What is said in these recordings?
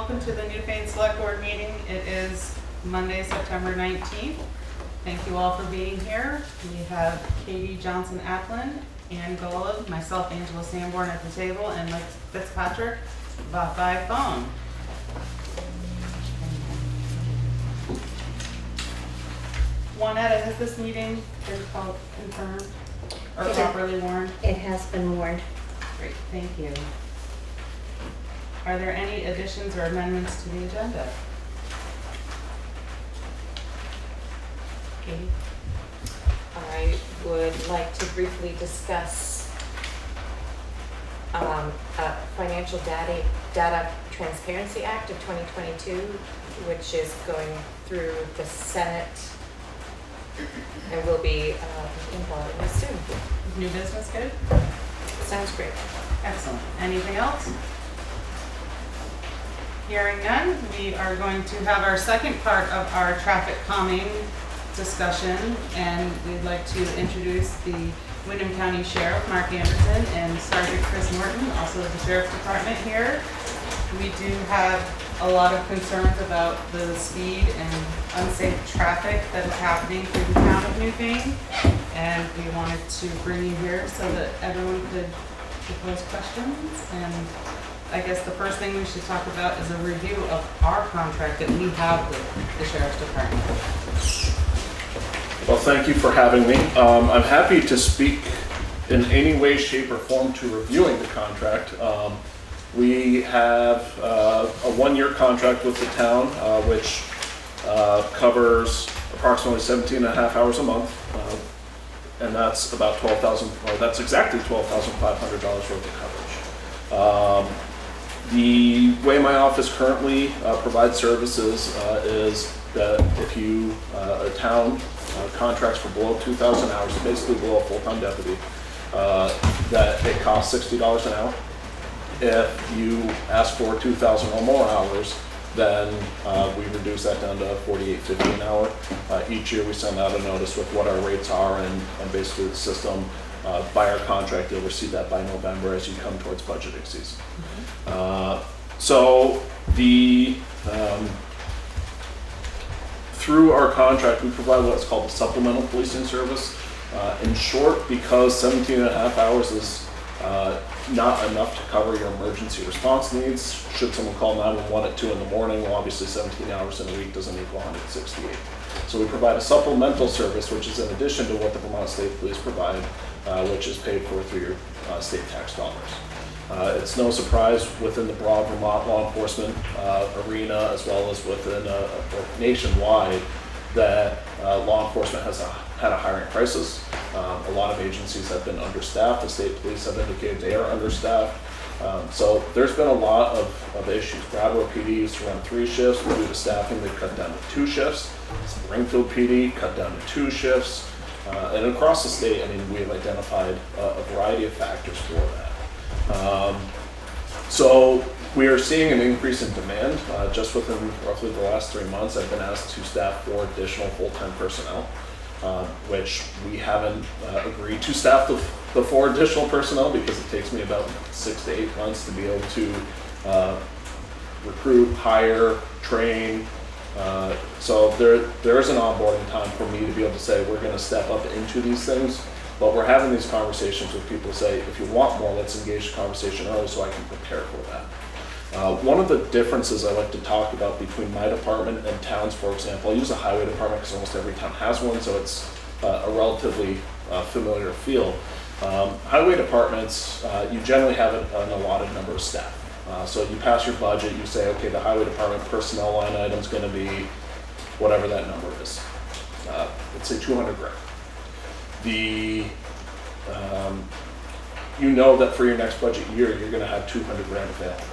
welcome to the Newfane Selectboard meeting. It is Monday, September 19th. Thank you all for being here. We have Katie Johnson-Aplin, Ann Golob, myself, Angela Sanborn at the table, and Mike Fitzpatrick by phone. Juanetta, has this meeting been confirmed or properly warned? It has been warned. Great, thank you. Are there any additions or amendments to the agenda? Katie? I would like to briefly discuss a Financial Data Transparency Act of 2022, which is going through the Senate and will be involved in soon. New business good? Sounds great. Excellent. Anything else? Hearing none, we are going to have our second part of our traffic calming discussion, and we'd like to introduce the Windham County Sheriff, Mark Anderson, and Sergeant Chris Norton, also of the Sheriff's Department here. We do have a lot of concerns about the speed and unsafe traffic that is happening through the town of Newfane, and we wanted to bring you here so that everyone could pose questions. And I guess the first thing we should talk about is a review of our contract that we have with the Sheriff's Department. Well, thank you for having me. I'm happy to speak in any way, shape, or form to reviewing the contract. We have a one-year contract with the town, which covers approximately 17 and a half hours a month, and that's about that's exactly $12,500 worth of coverage. The way my office currently provides services is that if a town contracts for below 2,000 hours, basically below a full-time deputy, that it costs $60 an hour. If you ask for 2,000 or more hours, then we reduce that down to $48.50 an hour. Each year we send out a notice with what our rates are, and basically the system, by our contract, you'll receive that by November as you come towards budgeting season. So through our contract, we provide what's called a supplemental policing service. In short, because 17 and a half hours is not enough to cover your emergency response needs. Should someone call 911 at 2 in the morning, well, obviously 17 hours in a week doesn't equal 168. So we provide a supplemental service, which is in addition to what the Vermont State Police provide, which is paid for through your state tax dollars. It's no surprise within the broad Vermont law enforcement arena, as well as within nationwide, that law enforcement has had a hiring crisis. A lot of agencies have been understaffed. The state police have indicated they are understaffed. So there's been a lot of issues. Brattleboro PD used to run 3 shifts, but due to staffing, they cut down to 2 shifts. Springfield PD cut down to 2 shifts. And across the state, I mean, we've identified a variety of factors for that. So we are seeing an increase in demand. Just within roughly the last 3 months, I've been asked to staff 4 additional full-time personnel, which we haven't agreed to staff the 4 additional personnel because it takes me about 6 to 8 months to be able to recruit, hire, train. So there is an onboarding time for me to be able to say we're going to step up into these things. But we're having these conversations with people to say, if you want more, let's engage the conversation early so I can prepare for that. One of the differences I like to talk about between my department and towns, for example, I use the highway department because almost every town has one, so it's a relatively familiar feel. Highway departments, you generally have an allotted number of staff. So you pass your budget, you say, okay, the highway department personnel line item is going to be whatever that number is. Let's say 200 grand. You know that for your next budget year, you're going to have 200 grand available.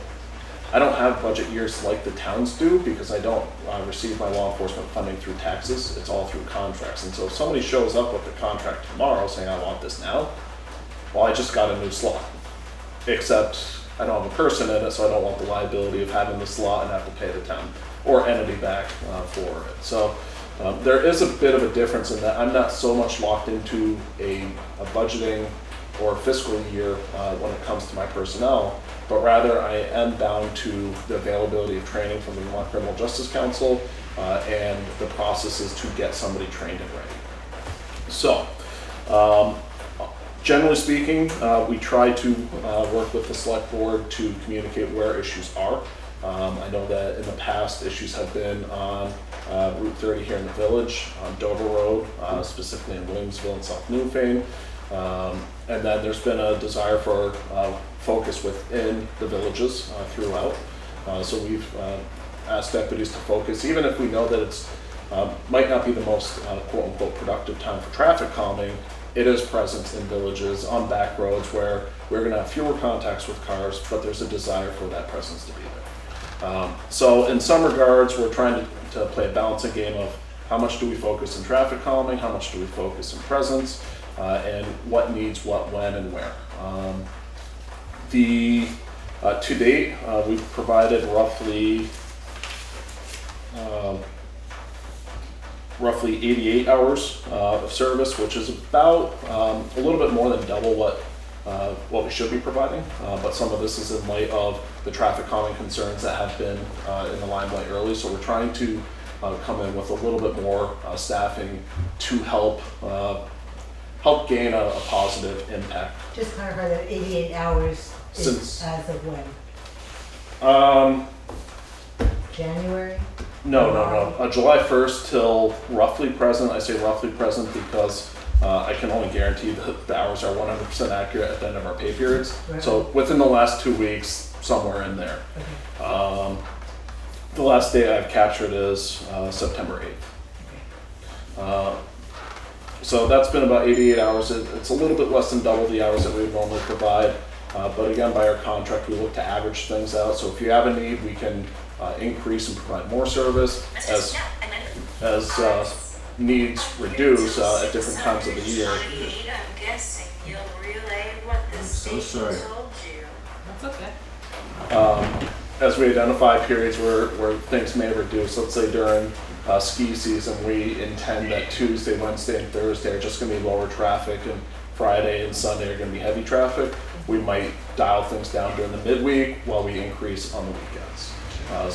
I don't have budget years like the towns do because I don't receive my law enforcement funding through taxes. It's all through contracts. And so if somebody shows up with a contract tomorrow saying, I want this now, well, I just got a new slot. Except I don't have a person in it, so I don't want the liability of having the slot and have to pay the town or entity back for it. So there is a bit of a difference in that I'm not so much locked into a budgeting or fiscal year when it comes to my personnel, but rather I am bound to the availability of training from the Vermont Criminal Justice Council and the processes to get somebody trained and ready. So, generally speaking, we try to work with the select board to communicate where issues are. I know that in the past, issues have been on Route 30 here in the village, on Dover Road, specifically in Williamsville and South Newfane. And then there's been a desire for focus within the villages throughout. So we've asked deputies to focus, even if we know that it's might not be the most quote unquote productive time for traffic calming. It is present in villages, on back roads where we're going to have fewer contacts with cars, but there's a desire for that presence to be there. So in some regards, we're trying to play a balancing game of how much do we focus in traffic calming, how much do we focus in presence, and what needs what, when, and where. To date, we've provided roughly 88 hours of service, which is about a little bit more than double what we should be providing. But some of this is in light of the traffic calming concerns that have been in the limelight early. So we're trying to come in with a little bit more staffing to help gain a positive impact. Just clarify that 88 hours is Since- as of when? January? No. July 1st till roughly present. I say roughly present because I can only guarantee that the hours are 100% accurate at the end of our pay periods. Right. So within the last 2 weeks, somewhere in there. Okay. The last day I've captured is September 8th. So that's been about 88 hours. It's a little bit less than double the hours that we would normally provide. But again, by our contract, we look to average things out. So if you have a need, we can increase and provide more service as needs reduce at different times of the year. I'm guessing you'll relay what the so station sorry. told you. That's okay. As we identify periods where things may reduce, let's say during ski season, we intend that Tuesday, Wednesday, and Thursday are just going to be lower traffic, and Friday and Sunday are going to be heavy traffic. We might dial things down during the midweek while we increase on the weekends.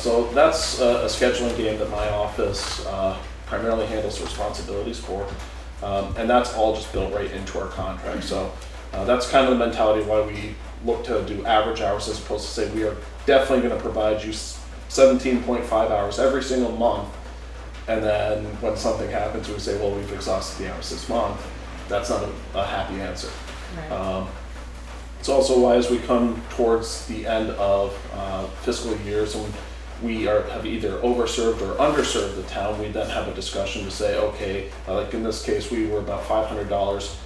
So that's a scheduling game that my office primarily handles the responsibilities for. And that's all just built right into our contract. So that's kind of the mentality why we look to do average hours as opposed to say we are definitely going to provide you 17.5 hours every single month. And then when something happens, we say, well, we've exhausted the hours this month. That's not a happy answer. Right. It's also why as we come towards the end of fiscal years and we have either overserved or underserved the town, we then have a discussion to say, okay, like in this case, we were about $500.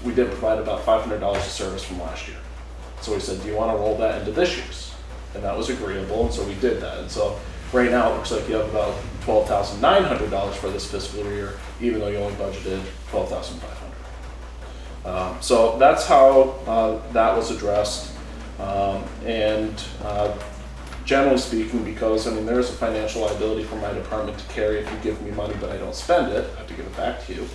We did provide about $500 of service from last year. So we said, do you want to roll that into this year's? And that was agreeable, and so we did that. And so right now, it looks like you have about $12,900 for this fiscal year, even though you only budgeted $12,500. So that's how that was addressed. Generally speaking, because I mean there's a financial liability for my department to carry if you give me money but I don't spend it, I have to give it back to you.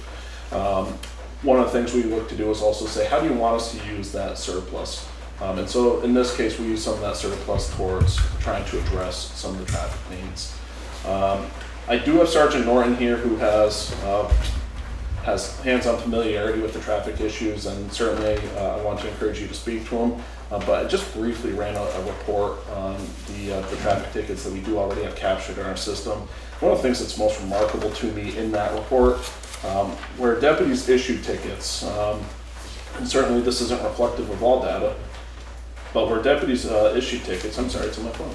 One of the things we look to do is also say, how do you want us to use that surplus? And so in this case, we use some of that surplus towards trying to address some of the traffic needs. I do have Sergeant Norton here who has hands-on familiarity with the traffic issues, and certainly I want to encourage you to speak to him. But I just briefly ran a report on the traffic tickets that we do already have captured in our system. One of the things that's most remarkable to me in that report, where deputies issue tickets, and certainly this isn't reflective of all data, but where deputies issue tickets, I'm sorry, it's on my phone,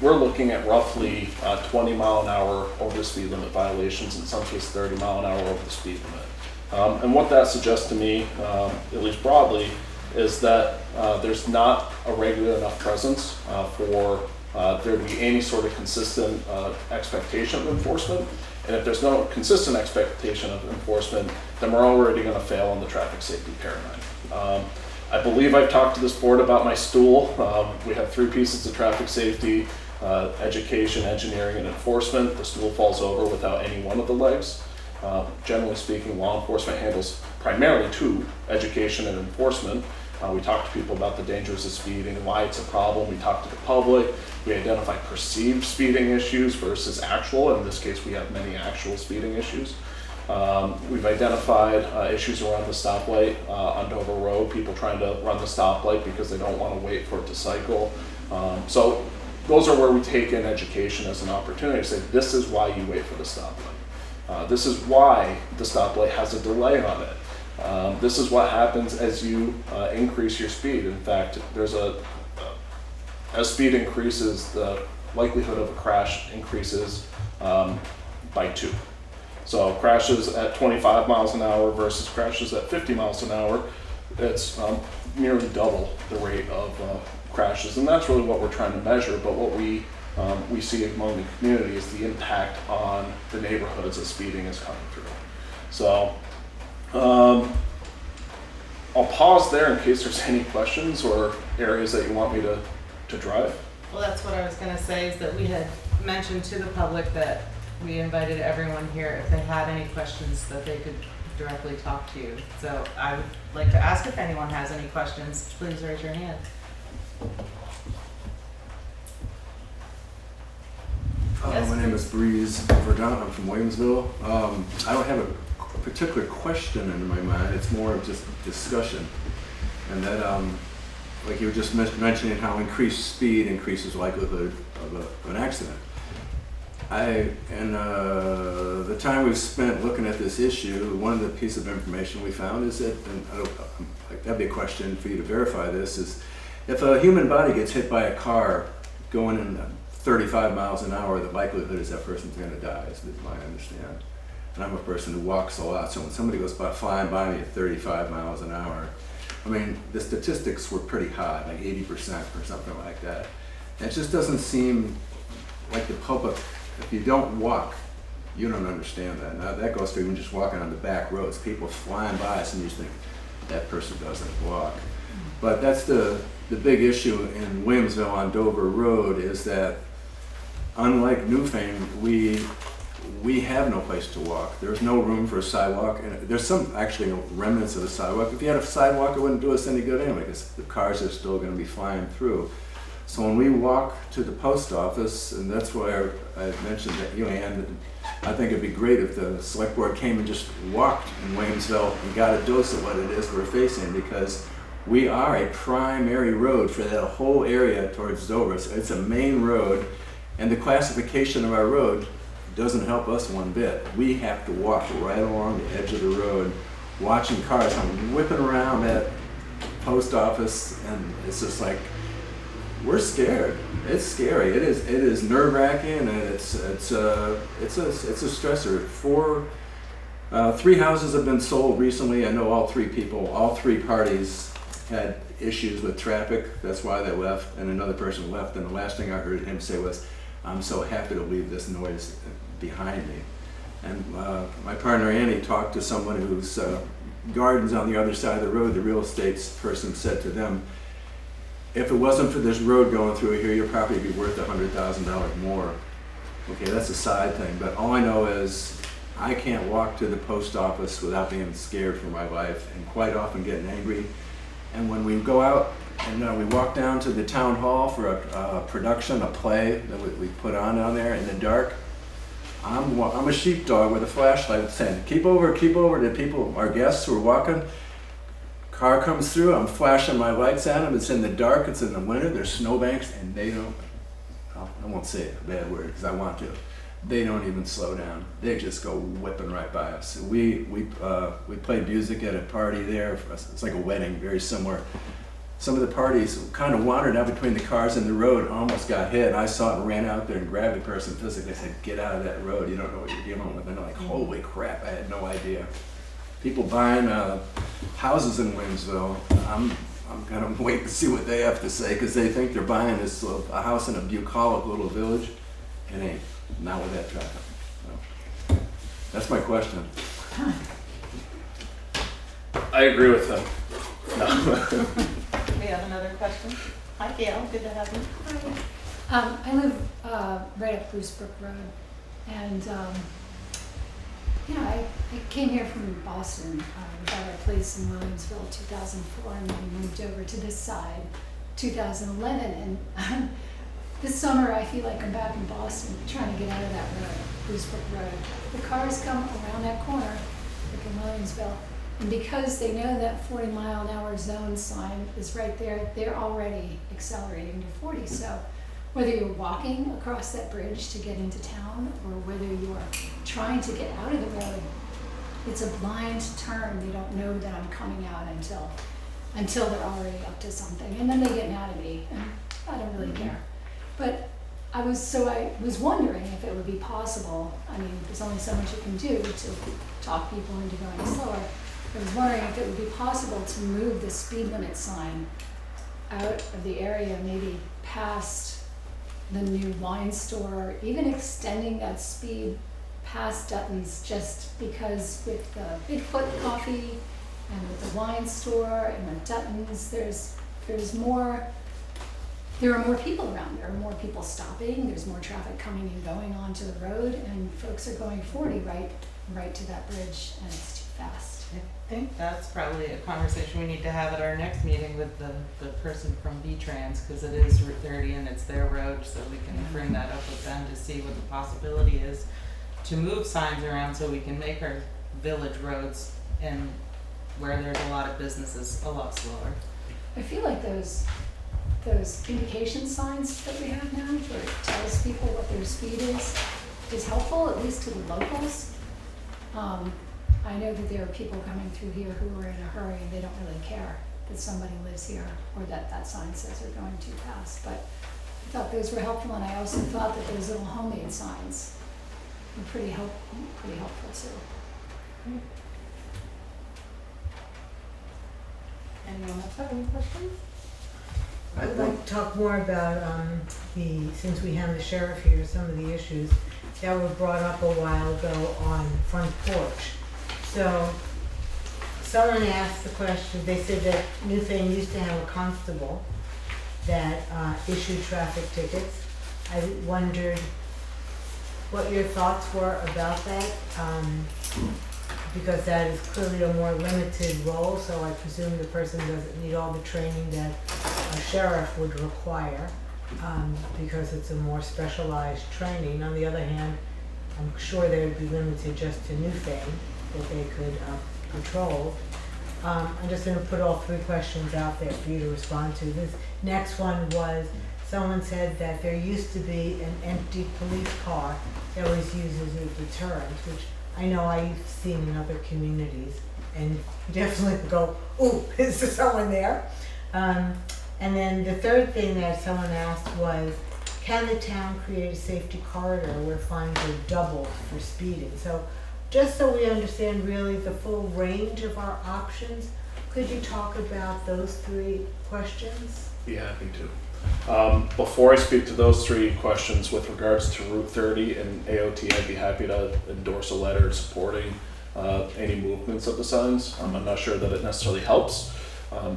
we're looking at roughly 20 mile an hour over the speed limit violations, in some cases 30 mile an hour over the speed limit. And what that suggests to me, at least broadly, is that there's not a regular enough presence for there to be any sort of consistent expectation of enforcement. And if there's no consistent expectation of enforcement, then we're already going to fail on the traffic safety paradigm. I believe I've talked to this board about my stool. We have 3 pieces of traffic safety, education, engineering, and enforcement. The stool falls over without any one of the legs. Generally speaking, law enforcement handles primarily two, education and enforcement. We talk to people about the dangers of speeding, why it's a problem. We talk to the public. We identify perceived speeding issues versus actual. In this case, we have many actual speeding issues. We've identified issues around the stoplight on Dover Road, people trying to run the stoplight because they don't want to wait for it to cycle. So those are where we take in education as an opportunity to say, this is why you wait for the stoplight. This is why the stoplight has a delay on it. This is what happens as you increase your speed. In fact, as speed increases, the likelihood of a crash increases by 2. So crashes at 25 miles an hour versus crashes at 50 miles an hour, it's nearly double the rate of crashes. And that's really what we're trying to measure. But what we see among the community is the impact on the neighborhoods as speeding is coming through. So I'll pause there in case there's any questions or areas that you want me to drive. Well, that's what I was gonna say, is that we had mentioned to the public that we invited everyone here, if they had any questions, that they could directly talk to you. So I would like to ask if anyone has any questions, please raise your hand. Yes, My name is Breeze Verdant. I'm from Williamsville. I don't have a particular question in my mind. It's more of just discussion. And that, like you were just mentioning how increased speed increases likelihood of an accident. The time we've spent looking at this issue, one of the pieces of information we found is that, and that'd be a question for you to verify this, is if a human body gets hit by a car going in 35 miles an hour, the likelihood is that person's going to die, is my understanding. And I'm a person who walks a lot, so when somebody goes flying by me at 35 miles an hour, I mean, the statistics were pretty high, like 80% or something like that. And it just doesn't seem like the public, if you don't walk, you don't understand that. Now that goes to even just walking on the back roads. People flying by us and you just think, that person doesn't walk. But that's the big issue in Williamsville on Dover Road, is that unlike Newfane, we have no place to walk. There's no room for a sidewalk, and there's some actually remnants of a sidewalk. If you had a sidewalk, it wouldn't do us any good anyway, because the cars are still going to be flying through. So when we walk to the post office, and that's why I mentioned that, Ann, I think it'd be great if the select board came and just walked in Williamsville and got a dose of what it is we're facing, because we are a primary road for that whole area towards Dover. So it's a main road, and the classification of our road doesn't help us one bit. We have to walk right along the edge of the road, watching cars come whipping around that post office, and it's just like, we're scared. It's scary. It is nerve-wracking, and it's a stressor. 3 houses have been sold recently. I know all 3 parties had issues with traffic. That's why they left, and another person left. And the last thing I heard him say was, "I'm so happy to leave this noise behind me." And my partner Annie talked to someone whose gardens on the other side of the road. The real estate person said to them, if it wasn't for this road going through here, your property would be worth $100,000 more. Okay, that's a side thing, but all I know is I can't walk to the post office without being scared for my life, and quite often getting angry. And when we go out and we walk down to the town hall for a production, a play that we put on down there in the dark, I'm a sheepdog with a flashlight saying, keep over to people, our guests who are walking. Car comes through, I'm flashing my lights at them. It's in the dark, it's in the winter, there's snowbanks, and they don't, I won't say a bad word because I want to, they don't even slow down. They just go whipping right by us. We played music at a party there. It's like a wedding, very similar. Some of the parties kind of wandered out between the cars and the road, almost got hit. I saw it and ran out there and grabbed the person physically. I said, get out of that road, you don't know what you're dealing with. And they're like, holy crap, I had no idea. People buying houses in Williamsville, I'm gonna wait and see what they have to say, because they think they're buying this a house in a bucolic little village. It ain't, not with that traffic. So, that's my question. I agree with him. No. We have another question. Hi Gail, good to have you. I live right up Bruce Brook Road, and Yeah, I came here from Boston. We got our place in Williamsville 2004, and then we moved over to this side 2011. And this summer, I feel like I'm back in Boston, trying to get out of that road, Bruce Brook Road. The cars come around that corner, like in Williamsville, and because they know that 40-mile-an-hour zone sign is right there, they're already accelerating to 40. So whether you're walking across that bridge to get into town or whether you're trying to get out of the road, it's a blind turn. They don't know that I'm coming out until they're already up to something. And then they get mad at me, and I don't really care. But I was wondering if it would be possible. I mean, there's only so much you can do to talk people into going slower. I was wondering if it would be possible to move the speed limit sign out of the area, maybe past the new wine store, even extending that speed past Dutton's, just because with the Bigfoot coffee and with the wine store and with Dutton's, there are more people around. There are more people stopping. There's more traffic coming and going onto the road, and folks are going 40 right to that bridge, and it's too fast. I think that's probably a conversation we need to have at our next meeting with the person from V-Trans, because it is Route 30 and it's their road, so we can bring that up with them to see what the possibility is to move signs around so we can make our village roads and where there's a lot of businesses a lot slower. I feel like those indication signs that we have now, where it tells people what their speed is helpful, at least to the locals. I know that there are people coming through here who are in a hurry and they don't really care that somebody lives here or that sign says they're going too fast. But I thought those were helpful, and I also thought that those little homemade signs were pretty helpful too. Anyone else have any questions? I would like to talk more about since we have the sheriff here, some of the issues that were brought up a while ago on Front Porch. So someone asked the question, they said that Newfane used to have a constable that issued traffic tickets. I wondered what your thoughts were about that, because that is clearly a more limited role, so I presume the person doesn't need all the training that a sheriff would require, because it's a more specialized training. On the other hand, I'm sure they would be limited just to Newfane that they could control. I'm just going to put all three questions out there for you to respond to. This next one was, someone said that there used to be an empty police car that was used as a deterrent, which I know I've seen in other communities, and you definitely go, ooh, is there someone there? And then the third thing that someone asked was, can the town create a safety corridor where fines are doubled for speeding? So just so we understand really the full range of our options, could you talk about those three questions? Be happy to. Before I speak to those three questions with regards to Route 30 and AOT, I'd be happy to endorse a letter supporting any movements of the signs. I'm not sure that it necessarily helps.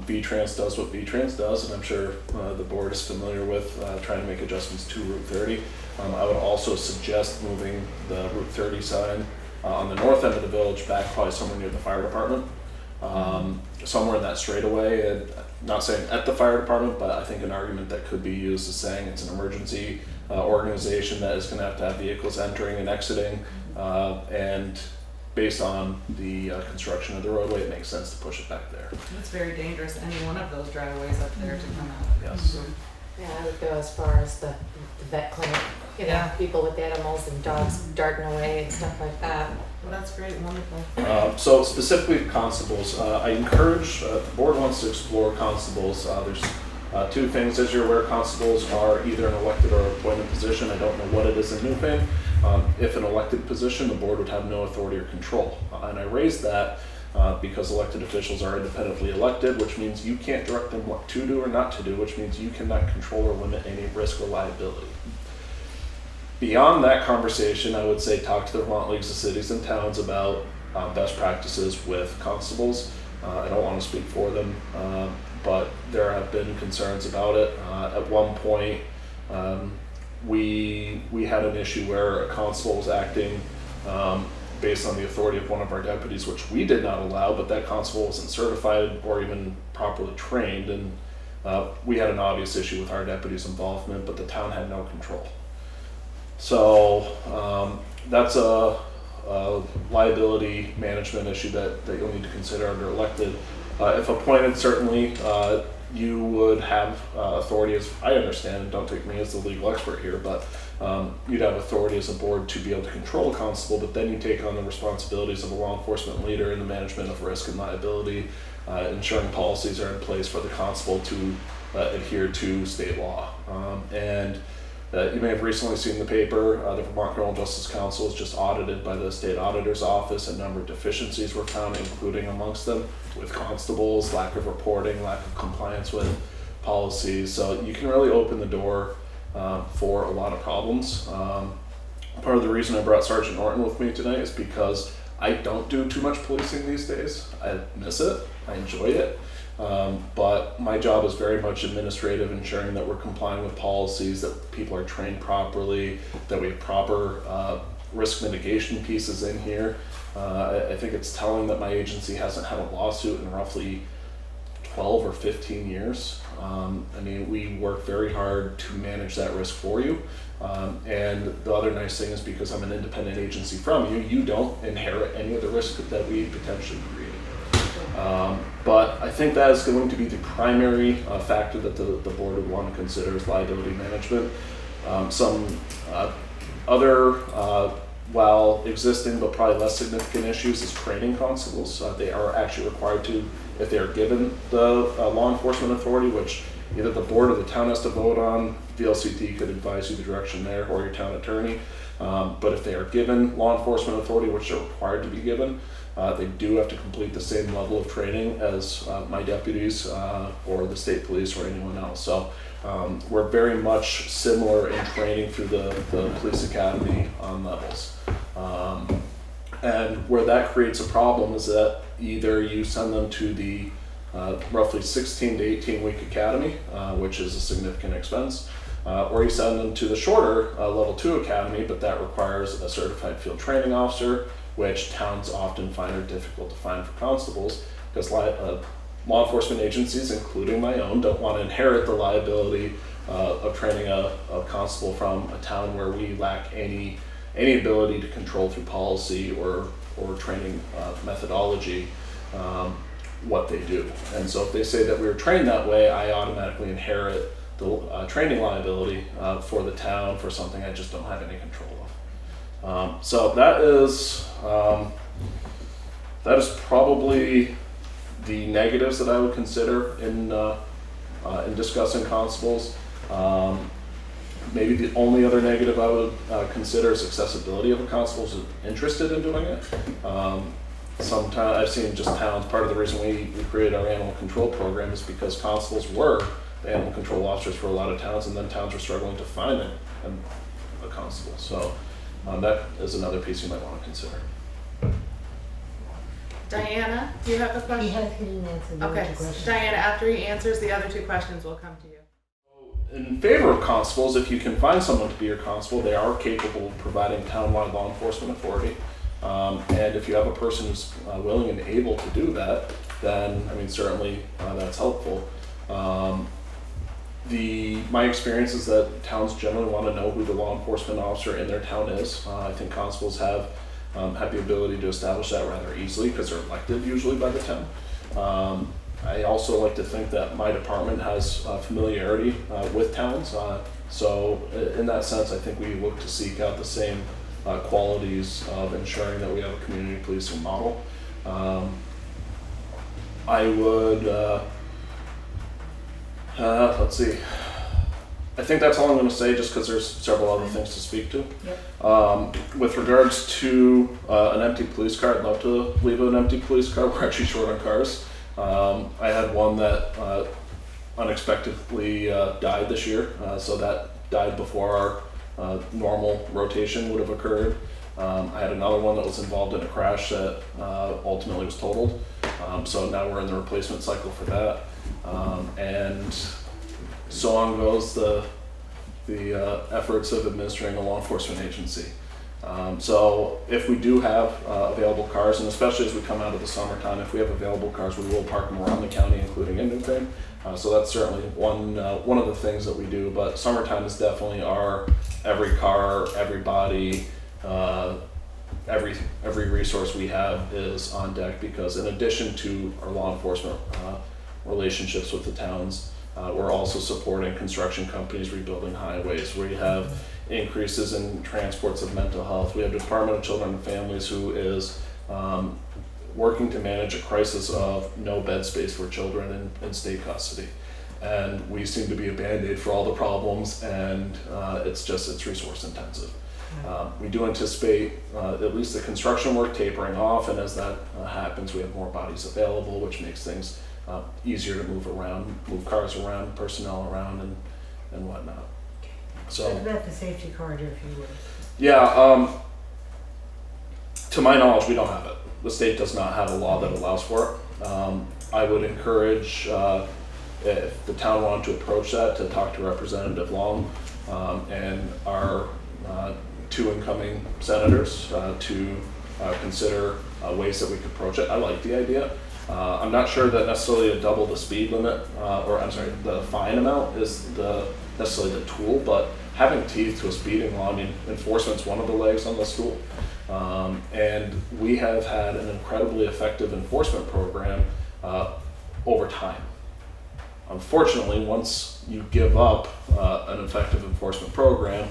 V-Trans does what V-Trans does, and I'm sure the board is familiar with trying to make adjustments to Route 30. I would also suggest moving the Route 30 sign on the north end of the village back probably somewhere near the fire department. Somewhere in that straightaway, and not saying at the fire department, but I think an argument that could be used is saying it's an emergency organization that is going to have vehicles entering and exiting, and based on the construction of the roadway, it makes sense to push it back there. It's very dangerous, any one of those driveways up there to come out. Yes. Yeah, I would go as far as the vet clinic, Yeah. people with animals and dogs darting away and stuff like that. Well, that's great, wonderful. So specifically constables, I encourage, the board wants to explore constables. There's two things, as you're aware, constables are either an elected or appointed position. I don't know what it is in Newfane. If an elected position, the board would have no authority or control. And I raised that because elected officials are independently elected, which means you can't direct them what to do or not to do, which means you cannot control or limit any risk or liability. Beyond that conversation, I would say talk to the Vermont Leagues of Cities and Towns about best practices with constables. I don't want to speak for them, but there have been concerns about it. At one point, we had an issue where a constable was acting based on the authority of one of our deputies, which we did not allow, but that constable wasn't certified or even properly trained, and we had an obvious issue with our deputy's involvement, but the town had no control. So that's a liability management issue that you'll need to consider under elected. If appointed, certainly you would have authority, as I understand, and don't take me as the legal expert here, but you'd have authority as a board to be able to control a constable, but then you take on the responsibilities of a law enforcement leader in the management of risk and liability, ensuring policies are in place for the constable to adhere to state law. And you may have recently seen the paper, the Vermont Criminal Justice Council was just audited by the state auditor's office. A number of deficiencies were found, including amongst them with constables, lack of reporting, lack of compliance with policies. So you can really open the door for a lot of problems. Part of the reason I brought Sergeant Norton with me tonight is because I don't do too much policing these days. I miss it, I enjoy it. But my job is very much administrative, ensuring that we're complying with policies, that people are trained properly, that we have proper risk mitigation pieces in here. I think it's telling that my agency hasn't had a lawsuit in roughly 12 or 15 years. I mean, we work very hard to manage that risk for you. And the other nice thing is, because I'm an independent agency from you, you don't inherit any of the risk that we potentially create. But I think that is going to be the primary factor that the board would want to consider is liability management. Some other, while existing but probably less significant issues, is training constables. They are actually required to, if they are given the law enforcement authority, which either the board or the town has to vote on. VLCT could advise you the direction there, or your town attorney. But if they are given law enforcement authority, which they're required to be given, they do have to complete the same level of training as my deputies or the state police or anyone else. So we're very much similar in training through the police academy levels. And where that creates a problem is that either you send them to the roughly 16 to 18 week academy, which is a significant expense, or you send them to the shorter level 2 academy, but that requires a certified field training officer, which towns often find are difficult to find for constables, because law enforcement agencies, including my own, don't want to inherit the liability of training a constable from a town where we lack any ability to control through policy or training methodology what they do. And so if they say that we were trained that way, I automatically inherit the training liability for the town for something I just don't have any control of. So that is probably the negatives that I would consider in discussing constables. Maybe the only other negative I would consider is accessibility of a constable who's interested in doing it. Sometimes I've seen just towns, part of the reason we created our animal control program is because constables were the animal control officers for a lot of towns, and then towns were struggling to find a constable. So that is another piece you might want to consider. Diana, do you have a question? He didn't answer the other Okay, two questions. Diana, after he answers the other 2 questions, we'll come to you. In favor of constables, if you can find someone to be your constable, they are capable of providing townwide law enforcement authority. And if you have a person who's willing and able to do that, then, I mean, certainly that's helpful. My experience is that towns generally want to know who the law enforcement officer in their town is. I think constables have the ability to establish that rather easily because they're elected usually by the town. I also like to think that my department has familiarity with towns. So in that sense, I think we look to seek out the same qualities of ensuring that we have a community policing model. I would, let's see. I think that's all I'm going to say, just because there's several other things to speak to. Yep. With regards to an empty police car, I'd love to leave an empty police car. We're actually short on cars. I had one that unexpectedly died this year, so that died before our normal rotation would have occurred. I had another one that was involved in a crash that ultimately was totaled. So now we're in the replacement cycle for that. And so on goes the efforts of administering a law enforcement agency. So if we do have available cars, and especially as we come out of the summertime, if we have available cars, we will park them around the county, including in Newfane. So that's certainly one of the things that we do. But summertime is definitely our every car, every body, every resource we have is on deck, because in addition to our law enforcement relationships with the towns, we're also supporting construction companies rebuilding highways. We have increases in transports of mental health. We have the Department of Children and Families who is working to manage a crisis of no bed space for children in state custody. And we seem to be a Band-Aid for all the problems, and it's resource intensive. We do anticipate at least the construction work tapering off, and as that happens, we have more bodies available, which makes things easier to move cars around, personnel around, and whatnot. So, What about the safety corridor, if you would? yeah, to my knowledge, we don't have it. The state does not have a law that allows for it. I would encourage, if the town wanted to approach that, to talk to Representative Long and our 2 incoming senators to consider ways that we could approach it. I like the idea. I'm not sure that necessarily a double the speed limit, the fine amount is necessarily the tool, but having teeth to a speeding law, I mean, enforcement's one of the legs on the stool. And we have had an incredibly effective enforcement program over time. Unfortunately, once you give up an effective enforcement program,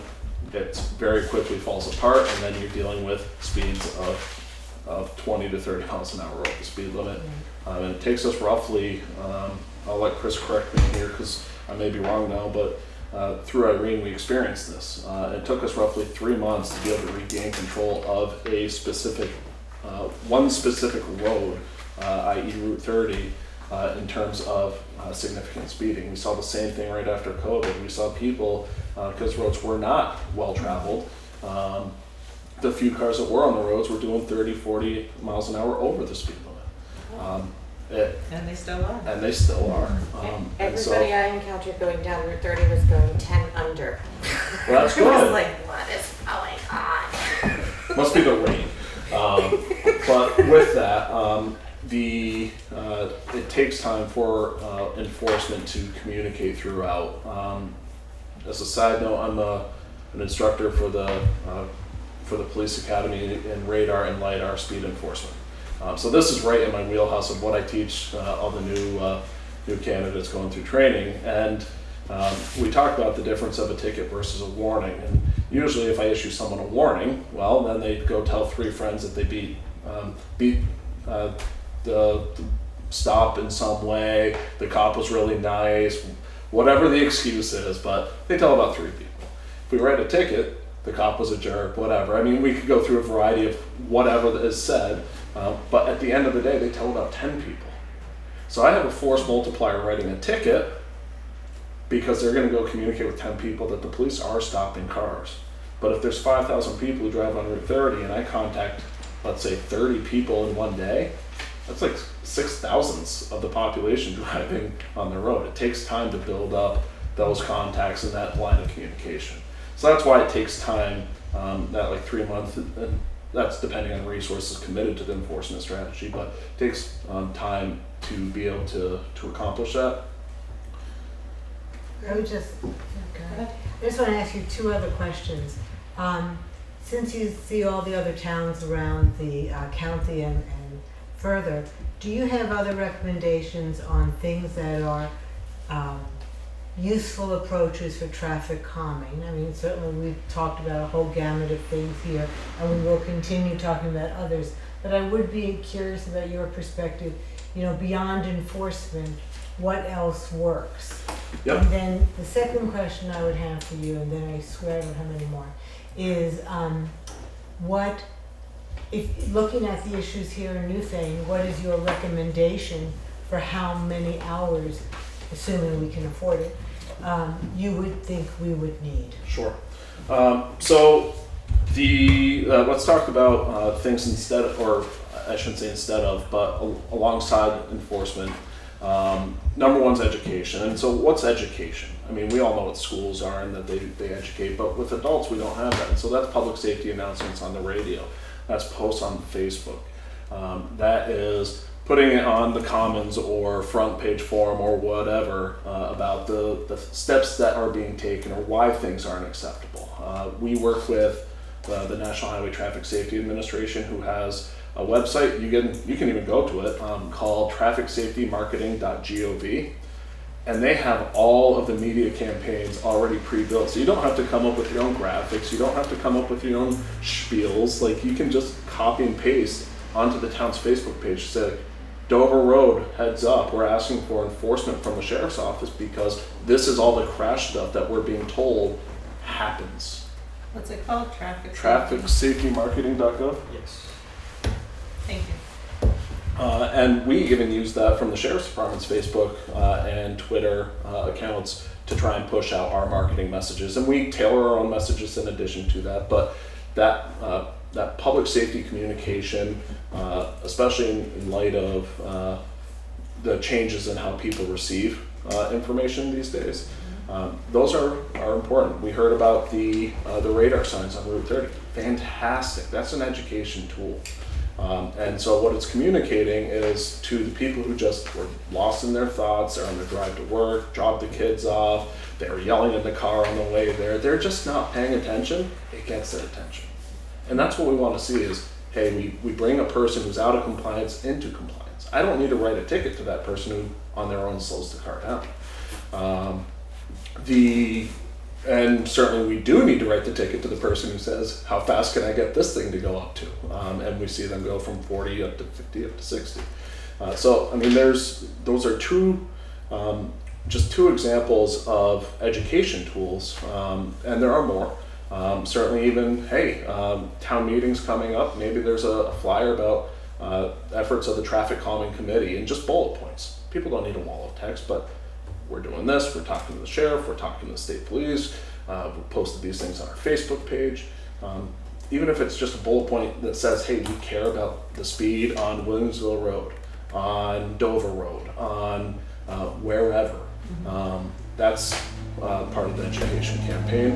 it very quickly falls apart, and then you're dealing with speeds of 20 to 30 miles an hour over the speed limit. And it takes us roughly, I'll let Chris correct me here because I may be wrong now, but through Irene we experienced this. It took us roughly 3 months to be able to regain control of a specific, one specific road, i.e. Route 30, in terms of significant speeding. We saw the same thing right after COVID. We saw people, because roads were not well traveled, the few cars that were on the roads were doing 30, 40 miles an hour over the speed limit. And they still are. And they still are. And so, Everybody I encountered going down Route 30 was going 10 under. well, that's I was good. like, what is going on? Must be the rain. But with that, it takes time for enforcement to communicate throughout. As a side note, I'm an instructor for the police academy in radar and LiDAR speed enforcement. So this is right in my wheelhouse of what I teach all the new candidates going through training. And we talked about the difference of a ticket versus a warning. And usually if I issue someone a warning, well, then they go tell 3 friends that they beat the stop in some way, the cop was really nice, whatever the excuse is, but they tell about 3 people. If we write a ticket, the cop was a jerk, whatever. I mean, we could go through a variety of whatever that is said, but at the end of the day, they tell about 10 people. So I have a force multiplier writing a ticket because they're going to go communicate with 10 people that the police are stopping cars. But if there's 5,000 people who drive on Route 30 and I contact, let's say, 30 people in one day, that's like 6,000ths of the population driving on the road. It takes time to build up those contacts and that line of communication. So that's why it takes time, that like 3 months, and that's depending on the resources committed to the enforcement strategy, but it takes time to be able to accomplish that. I just want to ask you 2 other questions. Since you see all the other towns around the county and further, do you have other recommendations on things that are useful approaches for traffic calming? I mean, certainly we've talked about a whole gamut of things here, and we will continue talking about others, but I would be curious about your perspective, beyond enforcement, what else works? Yep. And then the second question I would have for you, and then I swear I don't have any more, is if looking at the issues here in Newfane, what is your recommendation for how many hours, assuming we can afford it, you would think we would need? Sure. So let's talk about things instead, or I shouldn't say instead of, but alongside enforcement. Number one's education. And so what's education? I mean, we all know what schools are and that they educate, but with adults, we don't have that. And so that's public safety announcements on the radio. That's posts on Facebook. That is putting it on the Commons or front page forum or whatever about the steps that are being taken or why things aren't acceptable. We work with the National Highway Traffic Safety Administration, who has a website, you can even go to it, called trafficsafetymarketing.gov, and they have all of the media campaigns already pre-built. So you don't have to come up with your own graphics, you don't have to come up with your own spiels. Like, you can just copy and paste onto the town's Facebook page, say, Dover Road, heads up, we're asking for enforcement from the sheriff's office because this is all the crash stuff that we're being told happens. What's it called? Trafficsafetymarketing.gov? Yes. Thank you. And we even use that from the Sheriff's Department's Facebook and Twitter accounts to try and push out our marketing messages. And we tailor our own messages in addition to that. But that public safety communication, especially in light of the changes in how people receive information these days, those are important. We heard about the radar signs on Route 30. Fantastic. That's an education tool. And so what it's communicating is to the people who just were lost in their thoughts, they're on their drive to work, dropped the kids off, they were yelling in the car on the way there, they're just not paying attention, it gets their attention. And that's what we want to see is, hey, we bring a person who's out of compliance into compliance. I don't need to write a ticket to that person who on their own slows the car down. And certainly we do need to write the ticket to the person who says, how fast can I get this thing to go up to? And we see them go from 40 up to 50 up to 60. So, I mean, those are just two examples of education tools, and there are more. Certainly even, hey, town meetings coming up, maybe there's a flyer about efforts of the traffic calming committee and just bullet points. People don't need a wall of text, but we're doing this, we're talking to the sheriff, we're talking to the state police, we posted these things on our Facebook page. Even if it's just a bullet point that says, hey, we care about the speed on Williamsville Road, on Dover Road, on wherever. That's part of the education campaign.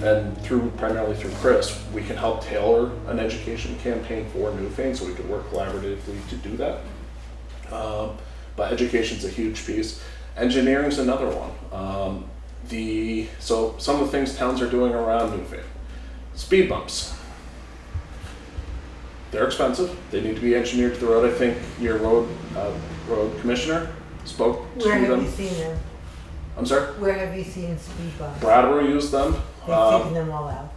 And primarily through Chris, we can help tailor an education campaign for Newfane, so we could work collaboratively to do that. But education's a huge piece. Engineering's another one. So some of the things towns are doing around Newfane. Speed bumps. They're expensive. They need to be engineered to the road. I think your road commissioner spoke to them. Where have you seen them? I'm sorry? Where have you seen speed bumps? Brattleboro used them. They've taken them all out.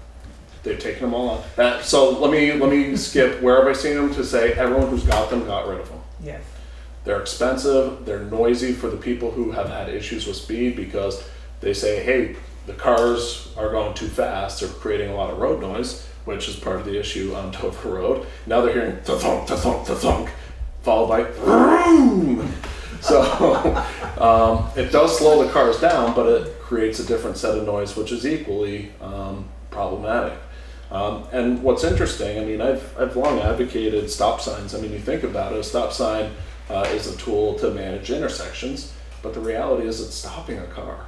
They've taken them all out. So let me skip where have I seen them to say everyone who's got them got rid of them. Yes. They're expensive, they're noisy for the people who have had issues with speed because they say, hey, the cars are going too fast, they're creating a lot of road noise, which is part of the issue on Dover Road. Now they're hearing thunk, thunk, thunk, followed by vroom. So it does slow the cars down, but it creates a different set of noise, which is equally problematic. And what's interesting, I mean, I've long advocated stop signs. I mean, you think about it, a stop sign is a tool to manage intersections, but the reality is it's stopping a car.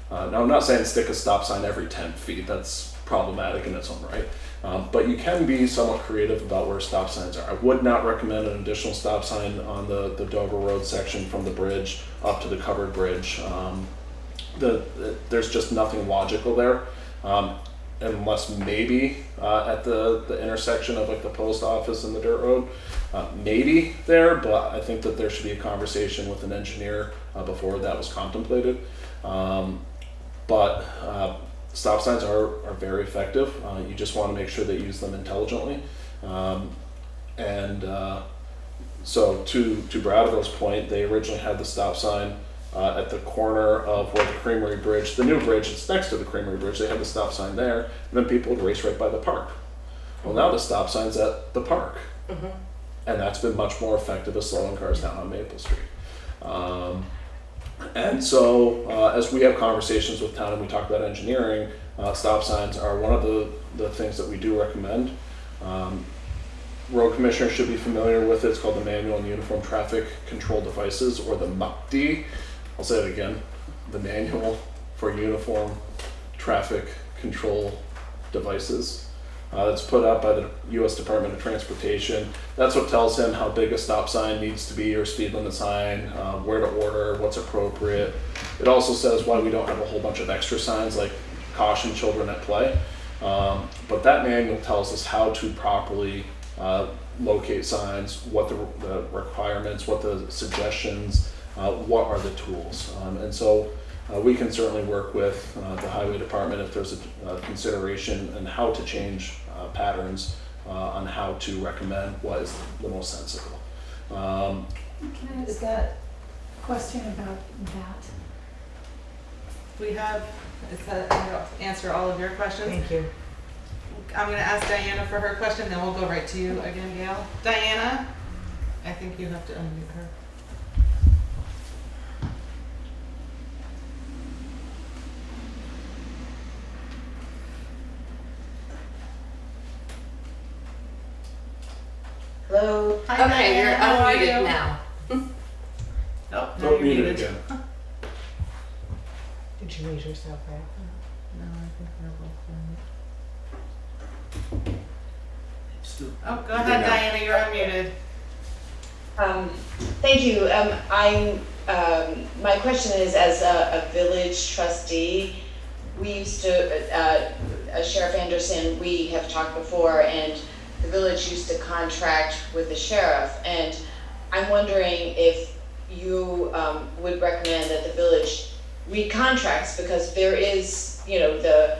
Now, I'm not saying stick a stop sign every 10 feet. That's problematic in its own right. But you can be somewhat creative about where stop signs are. I would not recommend an additional stop sign on the Dover Road section from the bridge up to the covered bridge. There's just nothing logical there. Unless maybe at the intersection of like the post office and the dirt road, maybe there, but I think that there should be a conversation with an engineer before that was contemplated. But stop signs are very effective. You just want to make sure that you use them intelligently. So to Brattleboro's point, they originally had the stop sign at the corner of where the Creamery Bridge, the new bridge that's next to the Creamery Bridge, they had the stop sign there, and then people would race right by the park. Well, now the stop sign's at the park. Mm-hmm. And that's been much more effective at slowing cars down on Maple Street. And so as we have conversations with town and we talk about engineering, stop signs are one of the things that we do recommend. road commissioners should be familiar with it. It's called the Manual on Uniform Traffic Control Devices, or the MUCD. I'll say it again, the Manual for Uniform Traffic Control Devices. That's put out by the U.S. Department of Transportation. That's what tells him how big a stop sign needs to be, or speed limit sign, where to order, what's appropriate. It also says why we don't have a whole bunch of extra signs like caution children at play. But that manual tells us how to properly locate signs, what the requirements, what the suggestions, what are the tools. And so we can certainly work with the highway department if there's a consideration and how to change patterns on how to recommend what is the most sensible. Can I ask a question about that? We have, I'll answer all of your questions. Thank you. I'm gonna ask Diana for her question, then we'll go right to you again, Gail. Diana, I think you have to unmute her. Hello. Hi, Okay, Diana, you're how are unmuted you? now. Oh, now Don't you're mute it muted. again. Did you mute yourself, right? No, I think we're both unmuted. Oh, go ahead, Diana, you're unmuted. Thank you. My question is, as a village trustee, we used to, Sheriff Anderson, we have talked before, and the village used to contract with the sheriff, and I'm wondering if you would recommend that the village recontracts, because there is, the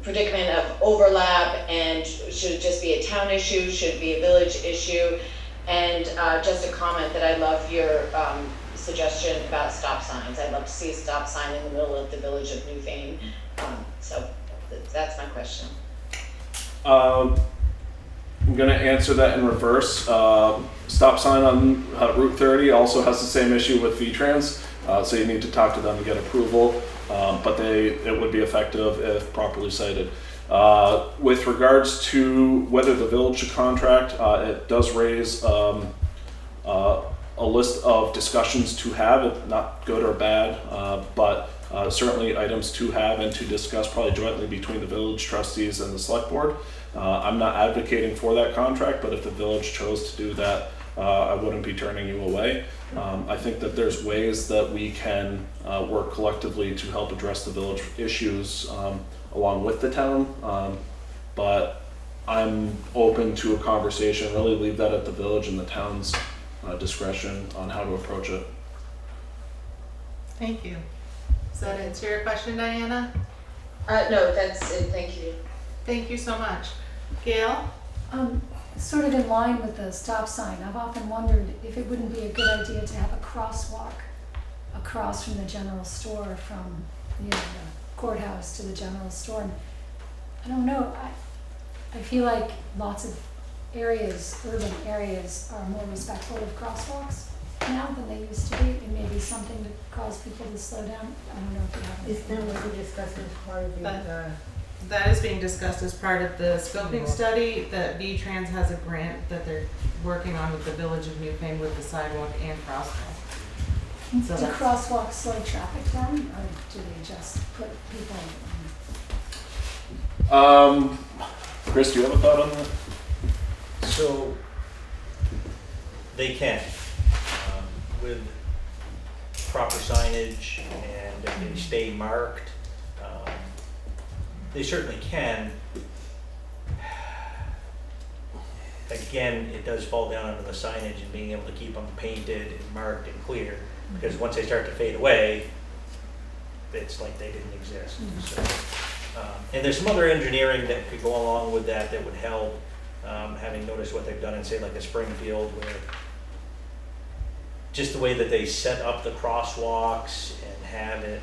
predicament of overlap, and should it just be a town issue, should it be a village issue? And just a comment that I love your suggestion about stop signs. I'd love to see a stop sign in the middle of the village of Newfane. So that's my question. I'm going to answer that in reverse. Stop sign on Route 30 also has the same issue with VTrans, so you need to talk to them to get approval, but it would be effective if properly cited. With regards to whether the village should contract, it does raise a list of discussions to have, not good or bad, but certainly items to have and to discuss probably jointly between the village trustees and the select board. I'm not advocating for that contract, but if the village chose to do that, I wouldn't be turning you away. I think that there's ways that we can work collectively to help address the village issues along with the town, but I'm open to a conversation, really leave that at the village and the town's discretion on how to approach it. Thank you. Does that answer your question, Diana? No, that's it. Thank you. Thank you so much. Gail? Sort of in line with the stop sign, I've often wondered if it wouldn't be a good idea to have a crosswalk across from the general store, from the courthouse to the general store. And I don't know, I feel like lots of areas, urban areas, are more respectful of crosswalks now than they used to be. It may be something to cause people to slow down. I don't know if you have. Is that what we discussed as part of the, That is being discussed as part of the scoping study that VTrans has a grant that they're working on with the village of Newfane with the sidewalk and crosswalk. So Do that's- crosswalks slow traffic down, or do they just put people Chris, do you have a thought on that? So they can, with proper signage, and if they stay marked, they certainly can. Again, it does fall down under the signage and being able to keep them painted and marked and clear, because once they start to fade away, it's like they didn't exist. So, and there's some other engineering that could go along with that that would help. Having noticed what they've done in, say, like a Springfield, where just the way that they set up the crosswalks and have it,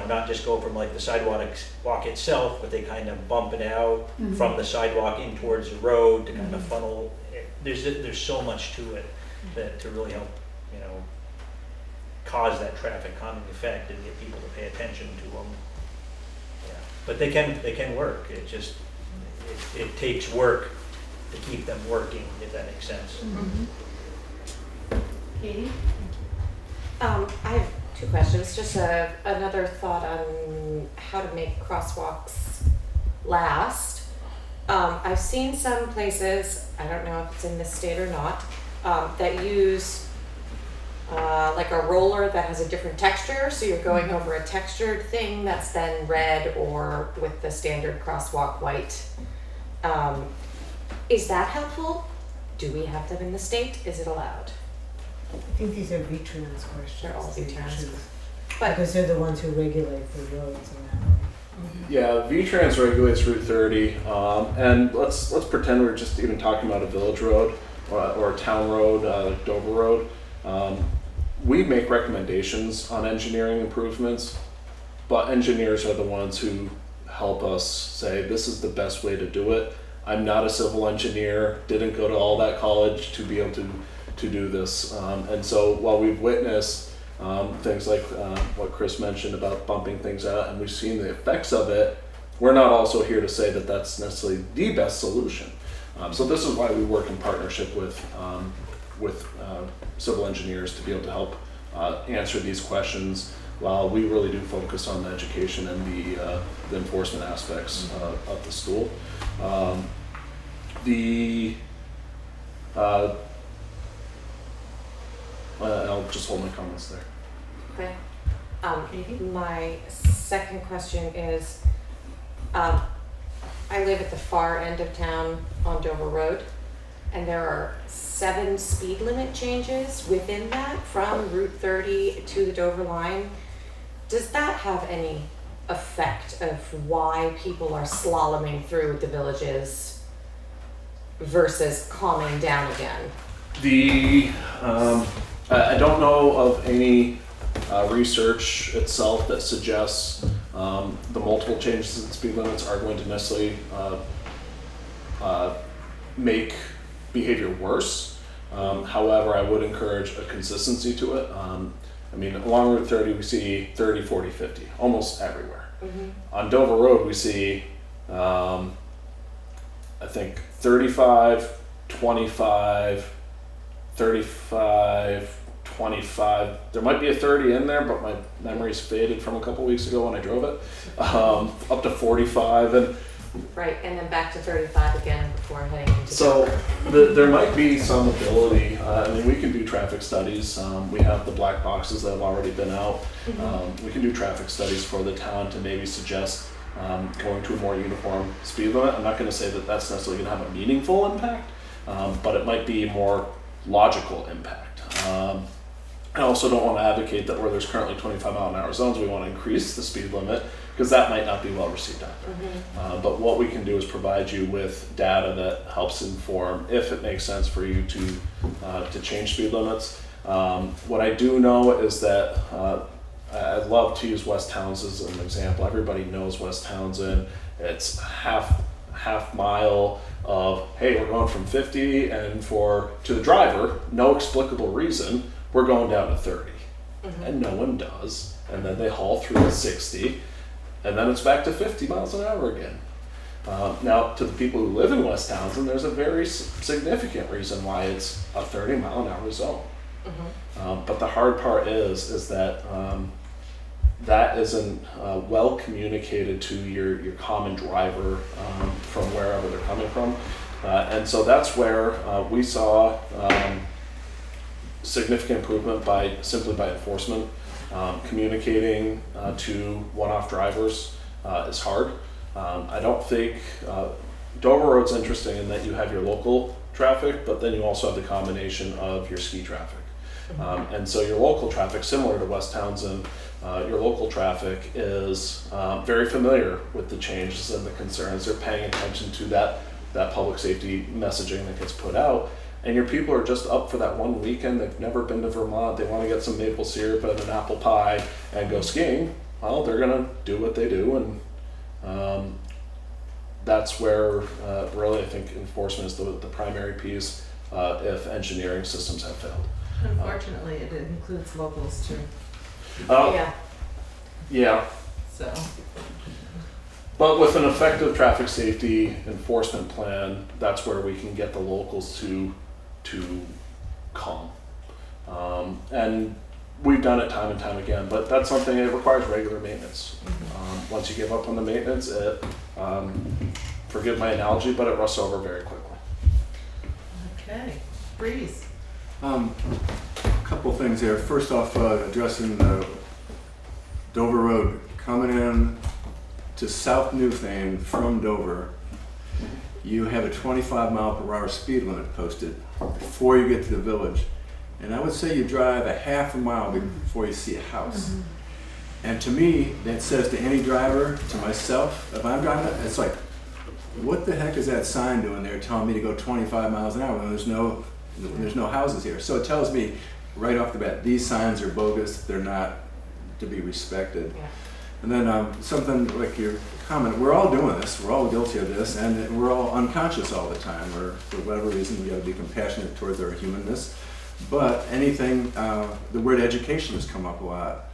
not just go from like the sidewalk itself, but they kind of bump it out from the sidewalk in towards the road to kind of funnel. There's so much to it that to really help, cause that traffic calming effect and get people to pay attention to them. Yeah, but they can work. It just it takes work to keep them working, if that makes sense. Katie? I have two questions. Just another thought on how to make crosswalks last. I've seen some places, I don't know if it's in this state or not, that use like a roller that has a different texture. So you're going over a textured thing that's then red or with the standard crosswalk white. Is that helpful? Do we have them in the state? Is it allowed? I think these are V-Trans questions. They're all the V-Trans. issues. But Because they're the ones who regulate the roads and that. Yeah, V-Trans regulates Route 30, and let's pretend we're just even talking about a village road or a town road, like Dover Road. We make recommendations on engineering improvements, but engineers are the ones who help us say this is the best way to do it. I'm not a civil engineer, didn't go to all that college to be able to do this, and so while we've witnessed things like what Chris mentioned about bumping things out, and we've seen the effects of it, we're not also here to say that that's necessarily the best solution. So this is why we work in partnership with civil engineers to be able to help answer these questions, while we really do focus on the education and the enforcement aspects of the school. I'll just hold my comments there. Okay. My second question is, I live at the far end of town on Dover Road, and there are 7 speed limit changes within that from Route 30 to the Dover line. Does that have any effect of why people are slaloming through the villages versus calming down again? I don't know of any research itself that suggests the multiple changes in speed limits are going to necessarily make behavior worse. However, I would encourage a consistency to it. I mean, along Route 30, we see 30, 40, 50, almost everywhere. On Dover Road, we see, I think, 35, 25, 35, 25. There might be a 30 in there, but my memory's faded from a couple weeks ago when I drove it. Up to 45, and Right, and then back to 35 again before heading into so Dover. there might be some ability. I mean, we can do traffic studies. We have the black boxes that have already been out. We can do traffic studies for the town to maybe suggest going to a more uniform speed limit. I'm not going to say that that's necessarily going to have a meaningful impact, but it might be a more logical impact. I also don't want to advocate that where there's currently 25-mile-an-hour zones, we want to increase the speed limit, because that might not be well received either. But what we can do is provide you with data that helps inform if it makes sense for you to change speed limits. What I do know is that I'd love to use West Townsend as an example. Everybody knows West Townsend. It's half mile of, hey, we're going from 50, and to the driver, no explicable reason, we're going down to 30. And no one does. And then they haul through at 60, and then it's back to 50 miles an hour again. Now, to the people who live in West Townsend, there's a very significant reason why it's a 30-mile-an-hour zone. But the hard part is that that isn't well communicated to your common driver from wherever they're coming from. And so that's where we saw significant improvement simply by enforcement. Communicating to one-off drivers is hard. I don't think Dover Road's interesting in that you have your local traffic, but then you also have the combination of your ski traffic. And so your local traffic, similar to West Townsend, your local traffic is very familiar with the changes and the concerns. They're paying attention to that public safety messaging that gets put out. And your people are just up for that one weekend. They've never been to Vermont. They want to get some maple syrup and an apple pie and go skiing. Well, they're going to do what they do. And that's where really I think enforcement is the primary piece if engineering systems have failed. Unfortunately, it includes locals too, Yeah. Yeah. so. But with an effective traffic safety enforcement plan, that's where we can get the locals to calm. And we've done it time and time again, but that's something that requires regular maintenance. Once you give up on the maintenance, it, forgive my analogy, but it rusts over very quickly. Okay, Breeze. A couple things there. First off, addressing the Dover Road coming in to South Newfane from Dover. You have a 25 mile per hour speed limit posted before you get to the village. And I would say you drive a half a mile before you see a house. And to me, that says to any driver, to myself, if I'm driving, it's like, what the heck is that sign doing there telling me to go 25 miles an hour when there's no houses here? So it tells me right off the bat, these signs are bogus, they're not to be respected. Yeah. And then something like your comment, we're all doing this, we're all guilty of this, and we're all unconscious all the time, or for whatever reason, we gotta be compassionate towards our humanness. But anything, the word education has come up a lot.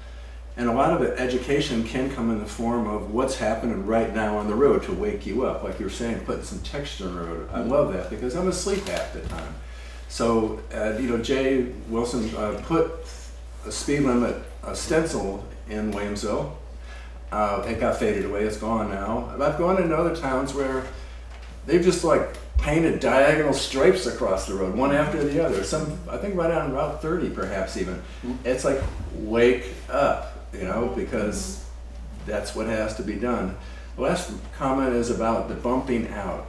And a lot of it, education can come in the form of what's happening right now on the road to wake you up. Like you were saying, putting some texture on the road. I love that because I'm asleep half the time. So, Jay Wilson put a speed limit stencil in Williamsville. It got faded away, it's gone now. I've gone into other towns where they've just like painted diagonal stripes across the road, one after the other. Some, I think right on Route 30 perhaps even. It's like, wake up, because that's what has to be done. The last comment is about the bumping out.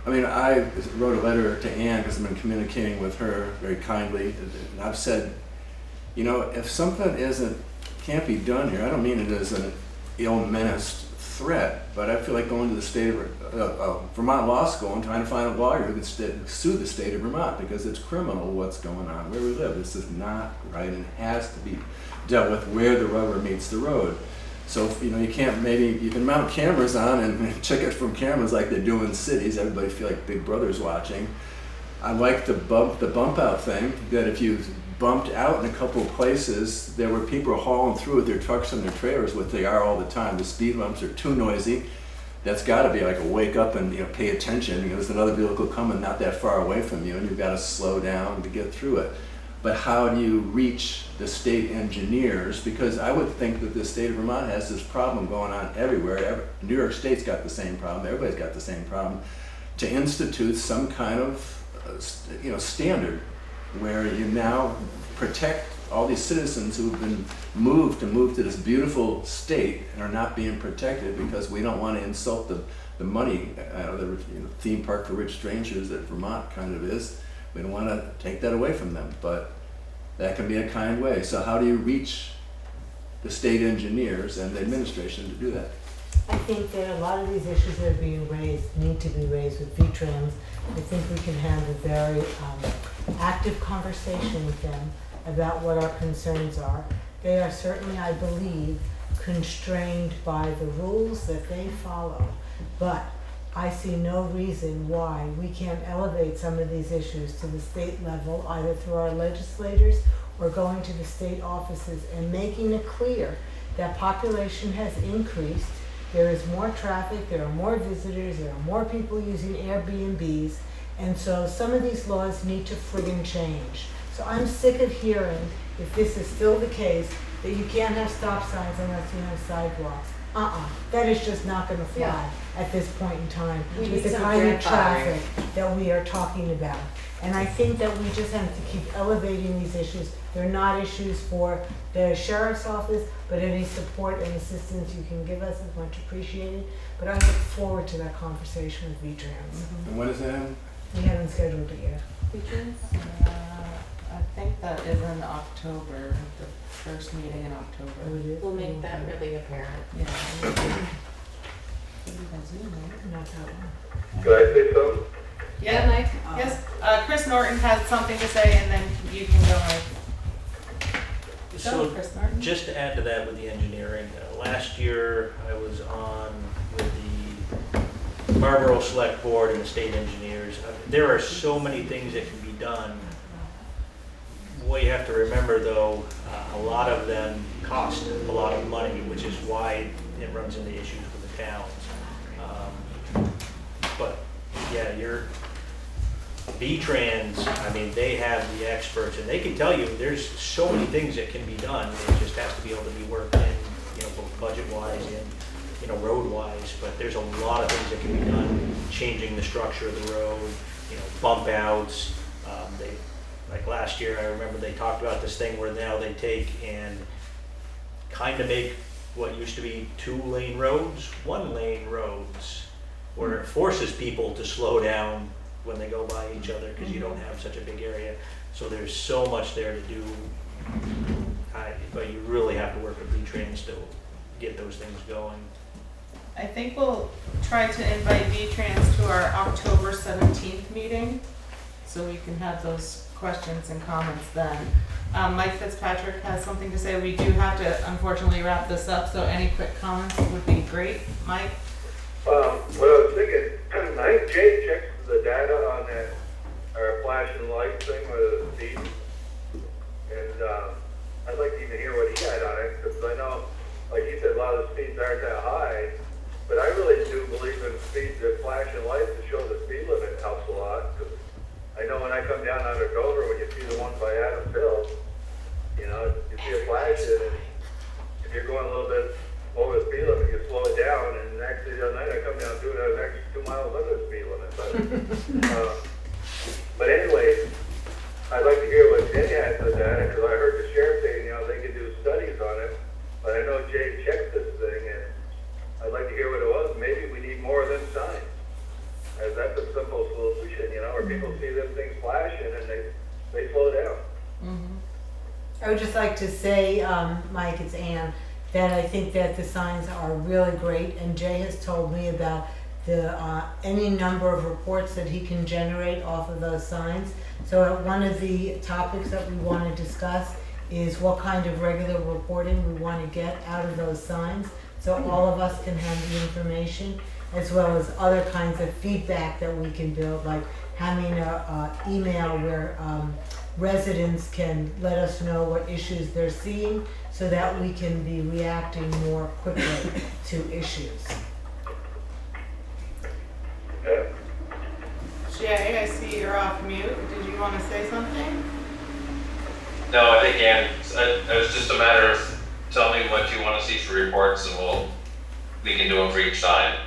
I wrote a letter to Ann because I've been communicating with her very kindly, and I've said, if something can't be done here, I don't mean it as an ill-menaced threat, but I feel like going to the state of Vermont law school and trying to find a lawyer who could sue the state of Vermont because it's criminal what's going on where we live. This is not right and has to be dealt with where the rubber meets the road. So you can't, maybe you can mount cameras on and check it from cameras like they do in cities. Everybody feel like Big Brother's watching. I like the bump out thing, that if you bumped out in a couple of places, there were people hauling through with their trucks and their trailers, what they are all the time. The speed bumps are too noisy. That's got to be like a wake up and pay attention. There's another vehicle coming not that far away from you, and you've got to slow down to get through it. But how do you reach the state engineers? Because I would think that the state of Vermont has this problem going on everywhere. New York State's got the same problem. Everybody's got the same problem. To institute some kind of standard where you now protect all these citizens who have been moved to this beautiful state and are not being protected because we don't want to insult the money, the theme park for rich strangers that Vermont kind of is. We don't want to take that away from them, but that can be a kind way. So how do you reach the state engineers and the administration to do that? I think that a lot of these issues that are being raised need to be raised with V-Trans. I think we can have a very active conversation with them about what our concerns are. They are certainly, I believe, constrained by the rules that they follow, but I see no reason why we can't elevate some of these issues to the state level, either through our legislators or going to the state offices and making it clear that population has increased. There is more traffic, there are more visitors, there are more people using Airbnbs, and so some of these laws need to friggin' change. So I'm sick of hearing, if this is still the case, that you can't have stop signs unless you have sidewalks. That is just not gonna fly at this point in time We with need the some kind of grandfathering. traffic that we are talking about. And I think that we just have to keep elevating these issues. They're not issues for the sheriff's office, but any support and assistance you can give us is much appreciated. But I look forward to that conversation with V-Trans. And when is that? We haven't scheduled it yet. I think that is in October, the first meeting in October. Oh, it is? We'll make that really apparent. Yeah. Not that one. Can I say something? Yeah, Mike? yes, Chris Norton has something to say, and then you can go ahead. Go, So Chris Norton. just to add to that with the engineering, last year I was on with the Brattleboro Selectboard and the state engineers. There are so many things that can be done. What you have to remember though, a lot of them cost a lot of money, which is why it runs into issues with the towns. But yeah, your V-Trans, I mean, they have the experts and they can tell you there's so many things that can be done. It just has to be able to be worked in, you know, both budget-wise and, you know, road-wise. But there's a lot of things that can be done, changing the structure of the road, you know, bump outs. Like last year, I remember they talked about this thing where now they take and kind of make what used to be 2-lane roads, 1-lane roads, where it forces people to slow down when they go by each other because you don't have such a big area. So there's so much there to do, but you really have to work with V-Trans to get those things going. I think we'll try to invite V-Trans to our October 17th meeting, so we can have those questions and comments then. Mike Fitzpatrick has something to say. We do have to unfortunately wrap this up, so any quick comments would be great. Mike? What I was thinking, I think Jay checks the data on that, our flashing light thing with the speed. And I'd like to even hear what he had on it, because I know, like you said, a lot of the speeds aren't that high. But I really do believe in speed, the flashing lights to show the speed limit helps a lot. Cause I know when I come down out of Dover, when you see the one by Adams Hill, you know, you see a flash and if you're going a little bit over the speed limit, you slow it down. And actually the other night I come down doing an extra 2 miles under the speed limit. But anyway, I'd like to hear what Jenny had for that, because I heard the sheriff saying, you know, they could do studies on it. But I know Jay checked this thing, and I'd like to hear what it was. Maybe we need more than signs. As that's a simple solution, you know, where people see them things flashing and they slow down. I would just like to say, Mike, it's Ann, that I think that the signs are really great, and Jay has told me about the any number of reports that he can generate off of those signs. So one of the topics that we want to discuss is what kind of regular reporting we want to get out of those signs, so all of us can have the information, as well as other kinds of feedback that we can build, like having an email where residents can let us know what issues they're seeing, so that we can be reacting more quickly to issues. Yeah. Jay, I see you're off mute. Did you want to say something? No, I think Ann, it was just a matter of tell me what you want to see for reports and we can do them for each sign.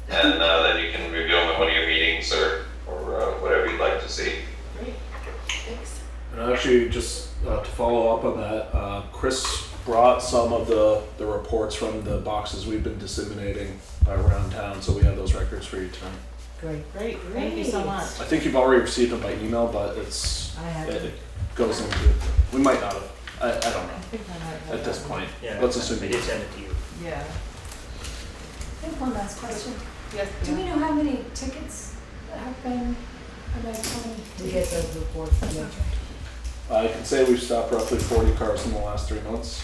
And then you can review them at one of your meetings or whatever you'd like to see. Great. Thanks. And actually, just to follow up on that, Chris brought some of the reports from the boxes we've been disseminating around town, so we have those records for you tonight. Great. Thank you so much. I think you've already received them by email, but it goes into, we might not have, I don't know, I think I might have at this that. point. Yeah, Let's assume they you did send it to you. Yeah. I have one last question. Yes. Do we know how many tickets have been, are they We get those reports. Yeah. I can say we've stopped roughly 40 cars in the last 3 months.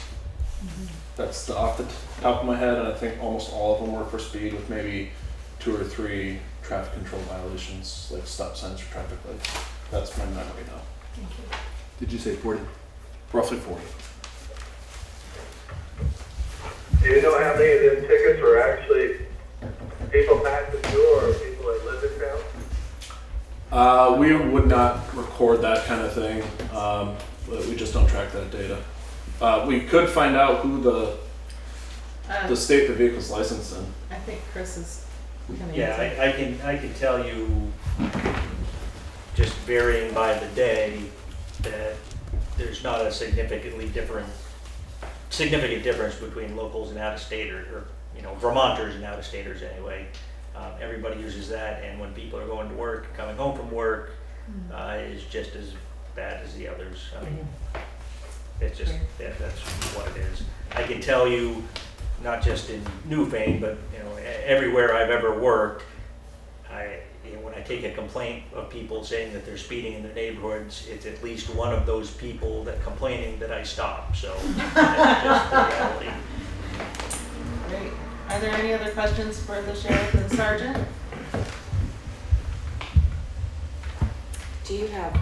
That's off the top of my head, and I think almost all of them were for speed, with maybe 2 or 3 traffic control violations, like stop signs or traffic lights. That's my memory now. Thank you. Did you say 40? Roughly 40. Do you know how many of them tickets are actually people passing through or people that live in town? We would not record that kind of thing. We just don't track that data. We could find out who the state the vehicle's licensed in. I think Chris is coming. Yeah, I can tell you, just varying by the day, that there's not a significant difference between locals and out-of-state or you know, Vermonters and out-of-staters anyway. Everybody uses that, and when people are going to work, coming home from work, is just as bad as the others. I mean, it's just, that's what it is. I can tell you, not just in Newfane, but you know, everywhere I've ever worked, when I take a complaint of people saying that they're speeding in their neighborhoods, it's at least one of those people that complaining that I stop. So that's just the reality. Great. Are there any other questions for the sheriff and sergeant? Do you have,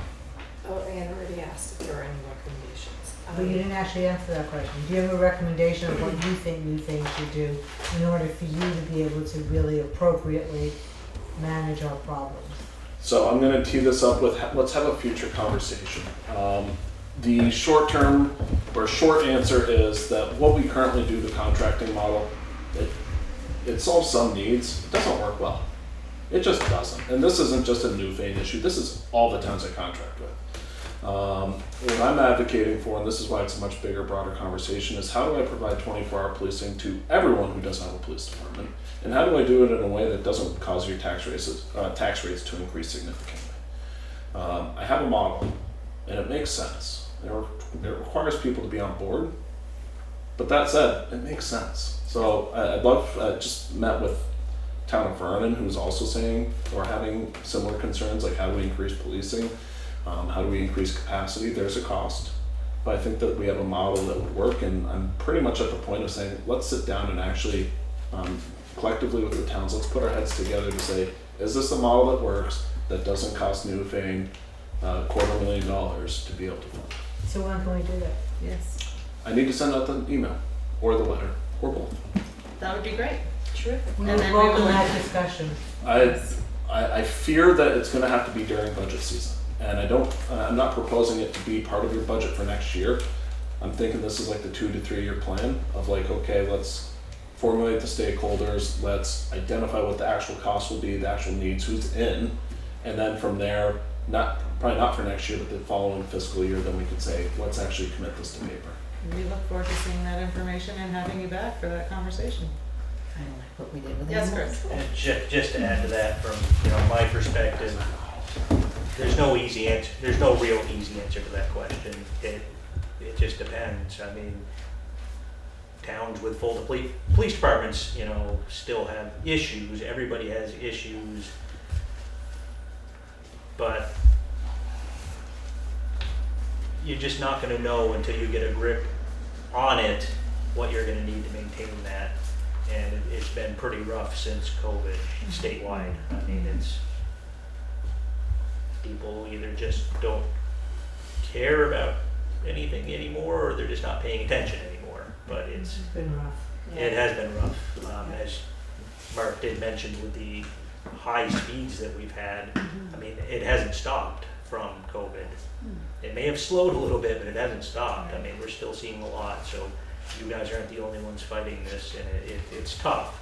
Ann already asked if there are any recommendations. But you didn't actually answer that question. Do you have a recommendation of what you think Newfane should do in order for you to be able to really appropriately manage our problems? So I'm going to tee this up with, let's have a future conversation. The short term or short answer is that what we currently do, the contracting model, it solves some needs. It doesn't work well. It just doesn't. And this isn't just a Newfane issue. This is all the towns I contract with. What I'm advocating for, and this is why it's a much bigger, broader conversation, is how do I provide 24-hour policing to everyone who doesn't have a police department? And how do I do it in a way that doesn't cause your tax rates to increase significantly? I have a model, and it makes sense. It requires people to be on board, but that said, it makes sense. So I'd love, just met with Town of Vernon, who's also saying, or having similar concerns, like how do we increase policing? How do we increase capacity? There's a cost, but I think that we have a model that would work, and I'm pretty much at the point of saying, let's sit down and actually, collectively with the towns, let's put our heads together to say, is this a model that works, that doesn't cost Newfane $250,000 to be able to fund? So when can we do that? Yes, I need to send out the email, or the letter, or both. that would be great. Terrific. We And will then we welcome will- that discussion. I fear that it's gonna have to be during budget season. And I'm not proposing it to be part of your budget for next year. I'm thinking this is like the 2 to 3 year plan of like, okay, let's formulate the stakeholders, let's identify what the actual cost will be, the actual needs, who's in, and then from there, probably not for next year, but the following fiscal year, then we could say, let's actually commit this to paper. We look forward to seeing that information and having you back for that conversation. Kind of like what we did with Yes, animals. Chris? And just to add to that, from my perspective, there's no easy answer. There's no real easy answer to that question. It just depends. I mean, towns with full police departments, still have issues. Everybody has issues, but you're just not going to know until you get a grip on it what you're going to need to maintain that. And it's been pretty rough since COVID statewide. I mean, it's people either just don't care about anything anymore, or they're just not paying attention anymore. But It's been rough. it has been rough, as Mark did mention with the high speeds that we've had. I mean, it hasn't stopped from COVID. It may have slowed a little bit, but it hasn't stopped. I mean, we're still seeing a lot. So you guys aren't the only ones fighting this, and it's tough.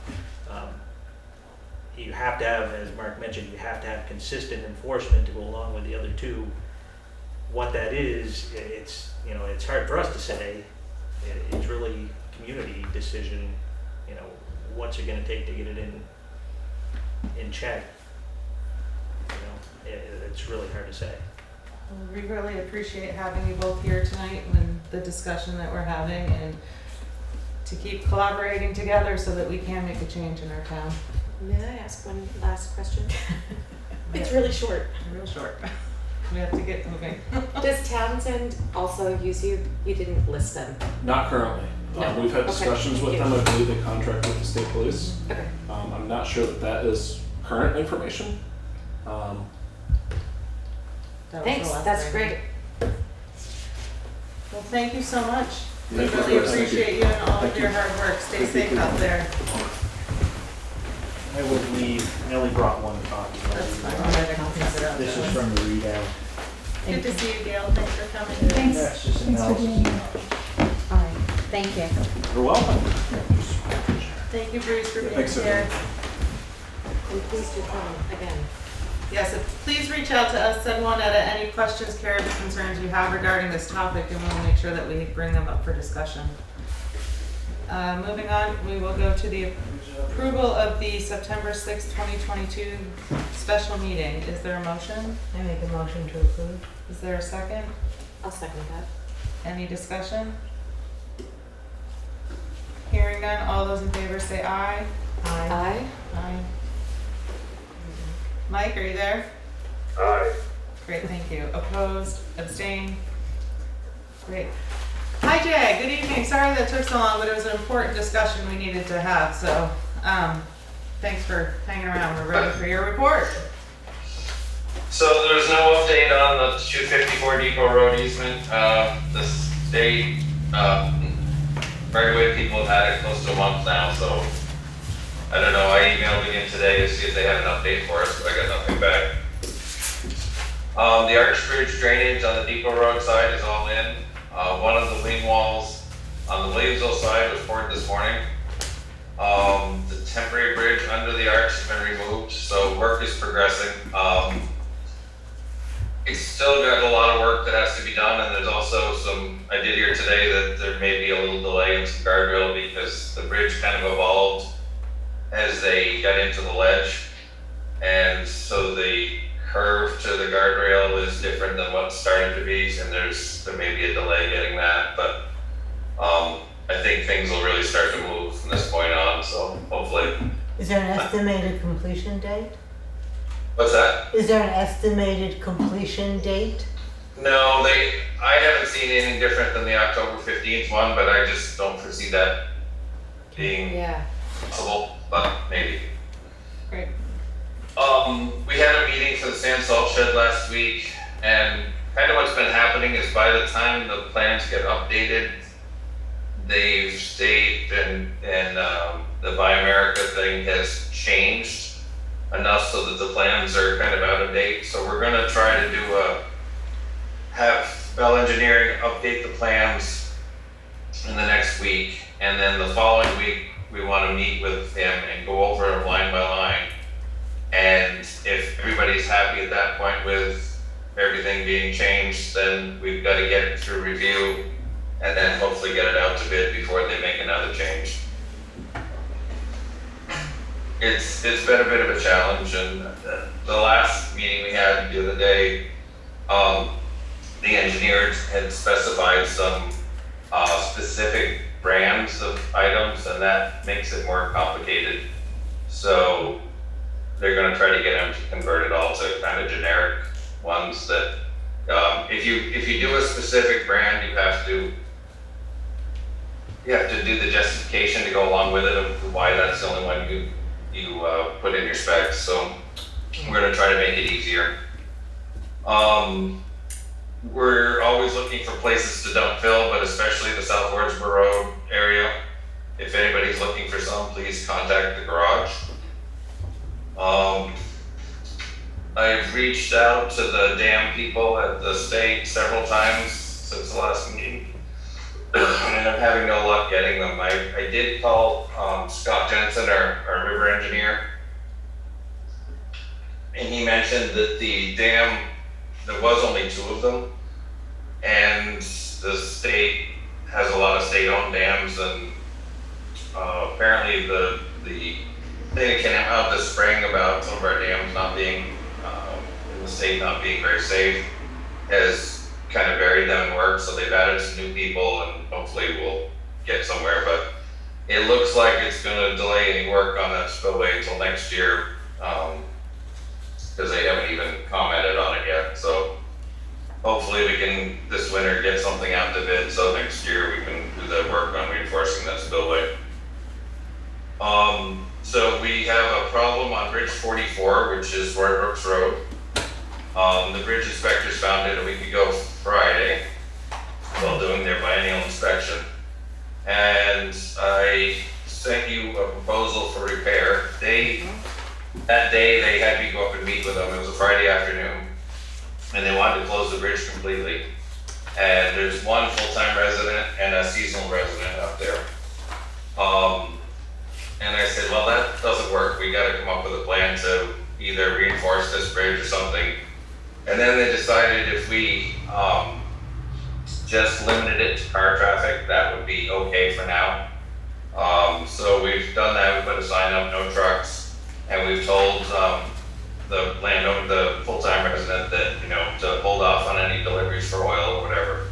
You have to have, as Mark mentioned, you have to have consistent enforcement to go along with the other two. What that is, it's hard for us to say. It's really community decision. What's it going to take to get it in check? It's really hard to say. Well, we really appreciate having you both here tonight and the discussion that we're having, and to keep collaborating together so that we can make a change in our town. May I ask one last question? It's really short. Real short. We have to get moving. Does Townsend also use you? You didn't list them. Not currently. No. We've had Okay, discussions with thank them. you. I believe they contract with the state police. Okay. I'm not sure that is current information. That was the Thanks, last that's thing. great. Well, thank you so much. We Thank you, really Chris. Thank you. appreciate you and all Thank of your you. hard work. Stay Thank you. safe out there. I would leave, I only brought one copy. That's fine. I'm gonna send it out This to is us. from the readout. Good to see you, Gail. Thanks for coming. Thanks. That's just Thanks for analysis. being here. All right, thank you. You're welcome. Thank you, Bruce, for being Thanks, here. And please do come again. Yes, please reach out to us, send one at any questions, cares, or concerns you have regarding this topic, and we'll make sure that we bring them up for discussion. Moving on, we will go to the approval of the September 6th, 2022 special meeting. Is there a motion? I make a motion to approve. Is there a second? I'll second that. Any discussion? Hearing none, all those in favor say aye. Aye. Aye. Mike, are you there? Aye. Great, thank you. Opposed, abstained? Great. Hi Jay, good evening. Sorry that took so long, but it was an important discussion we needed to have, so thanks for hanging around. We're ready for your report. So there's no update on the 254 Depot Road easement. This state, right away people have had it close to a month now, so I don't know, I emailed again today to see if they had an update for us, but I got nothing back. The Arch Bridge drainage on the Depot Road side is all in. One of the wing walls on the Williamsville side was poured this morning. The temporary bridge under the arch has been removed, so work is progressing. It's still got a lot of work that has to be done, and there's also some, I did hear today that there may be a little delay in some guardrail because the bridge kind of evolved as they got into the ledge. And so the curve to the guardrail is different than what's starting to be, and there may be a delay getting that, but I think things will really start to move from this point on, so hopefully. Is there an estimated completion date? What's that? Is there an estimated completion date? No, I haven't seen anything different than the October 15th one, but I just don't foresee that being possible, but maybe. Great. We had a meeting for the sand salt shed last week, and kind of what's been happening is by the time the plans get updated, the state and the Buy America thing has changed enough so that the plans are kind of out of date. So we're gonna try to have Bell Engineering update the plans in the next week, and then the following week we want to meet with him and go over them line by line. And if everybody's happy at that point with everything being changed, then we've got to get it through review and then hopefully get it out to bid before they make another change. It's been a bit of a challenge, and the last meeting we had the other day, the engineers had specified some specific brands of items, and that makes it more complicated. So they're going to try to get them to convert it all to kind of generic ones that if you do a specific brand, you have to do the justification to go along with it of why that's the only one you put in your specs. So we're going to try to make it easier. We're always looking for places to dump fill, but especially the South Wardsboro Road area. If anybody's looking for some, please contact the garage. I've reached out to the dam people at the state several times since the last meeting, and I'm having no luck getting them. I did call Scott Jensen, our river engineer, and he mentioned that the dam, there was only 2 of them, and the state has a lot of state-owned dams, and apparently the thing that came out this spring about some of our dams not being, in the state not being very safe, has kind of buried them in work, so they've added some new people, and hopefully we'll get somewhere, but it looks like it's gonna delay any work on that spillway until next year, because they haven't even commented on it yet. So hopefully we can, this winter, get something out to bid, so next year we can do the work on reinforcing that spillway. So we have a problem on Bridge 44, which is Roy Brooks Road. The bridge inspectors found it a week ago Friday while doing their biennial inspection. And I sent you a proposal for repair. That day they had me go up and meet with them. It was a Friday afternoon, and they wanted to close the bridge completely. And there's one full-time resident and a seasonal resident up there. And I said, well, that doesn't work. We got to come up with a plan to either reinforce this bridge or something. And then they decided if we just limited it to car traffic, that would be okay for now. So we've done that. We put a sign up, no trucks, and we've told the landowner, the full-time resident, that to hold off on any deliveries for oil or whatever.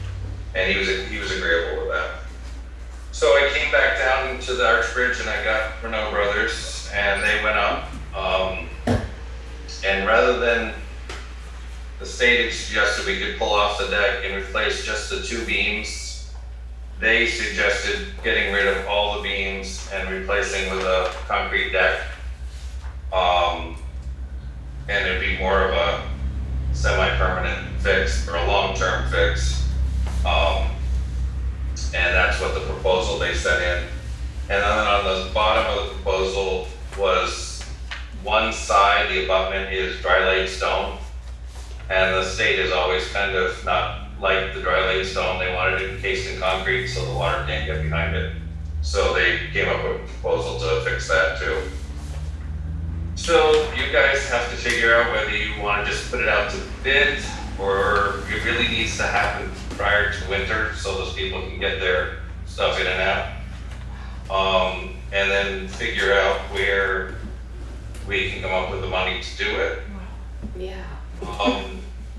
And he was agreeable with that. So I came back down to the Arch Bridge and I got Renault Brothers, and they went up. And rather than the state had suggested we could pull off the deck and replace just the 2 beams, they suggested getting rid of all the beams and replacing with a concrete deck. And it'd be more of a semi-permanent fix or a long-term fix. and that's what the proposal they sent in. And then on the bottom of the proposal was one side, the abutment is dry laid stone. And the state has always kind of not liked the dry laid stone. They wanted it encased in concrete so the water can't get behind it. So they came up with a proposal to fix that too. So you guys have to figure out whether you want to just put it out to bid, or it really needs to happen prior to winter so those people can get their stuff in and out. And then figure out where we can come up with the money to do it. Yeah.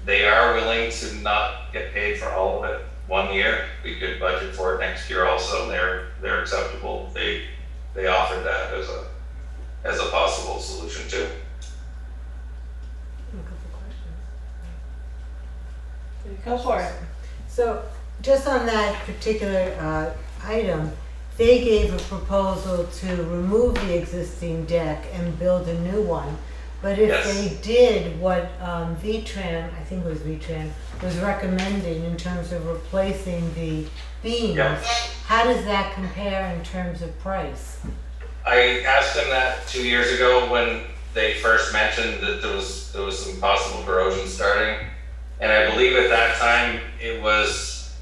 They are willing to not get paid for all of it 1 year. We could budget for it next year also. They're acceptable. They offered that as a possible solution too. Go for it. So, just on that particular item, they gave a proposal to remove the existing deck and build a new one. But if Yes. they did what VTran, I think it was VTran, was recommending in terms of replacing the beams, Yeah. how does that compare in terms of price? I asked them that 2 years ago when they first mentioned that there was some possible corrosion starting. And I believe at that time it was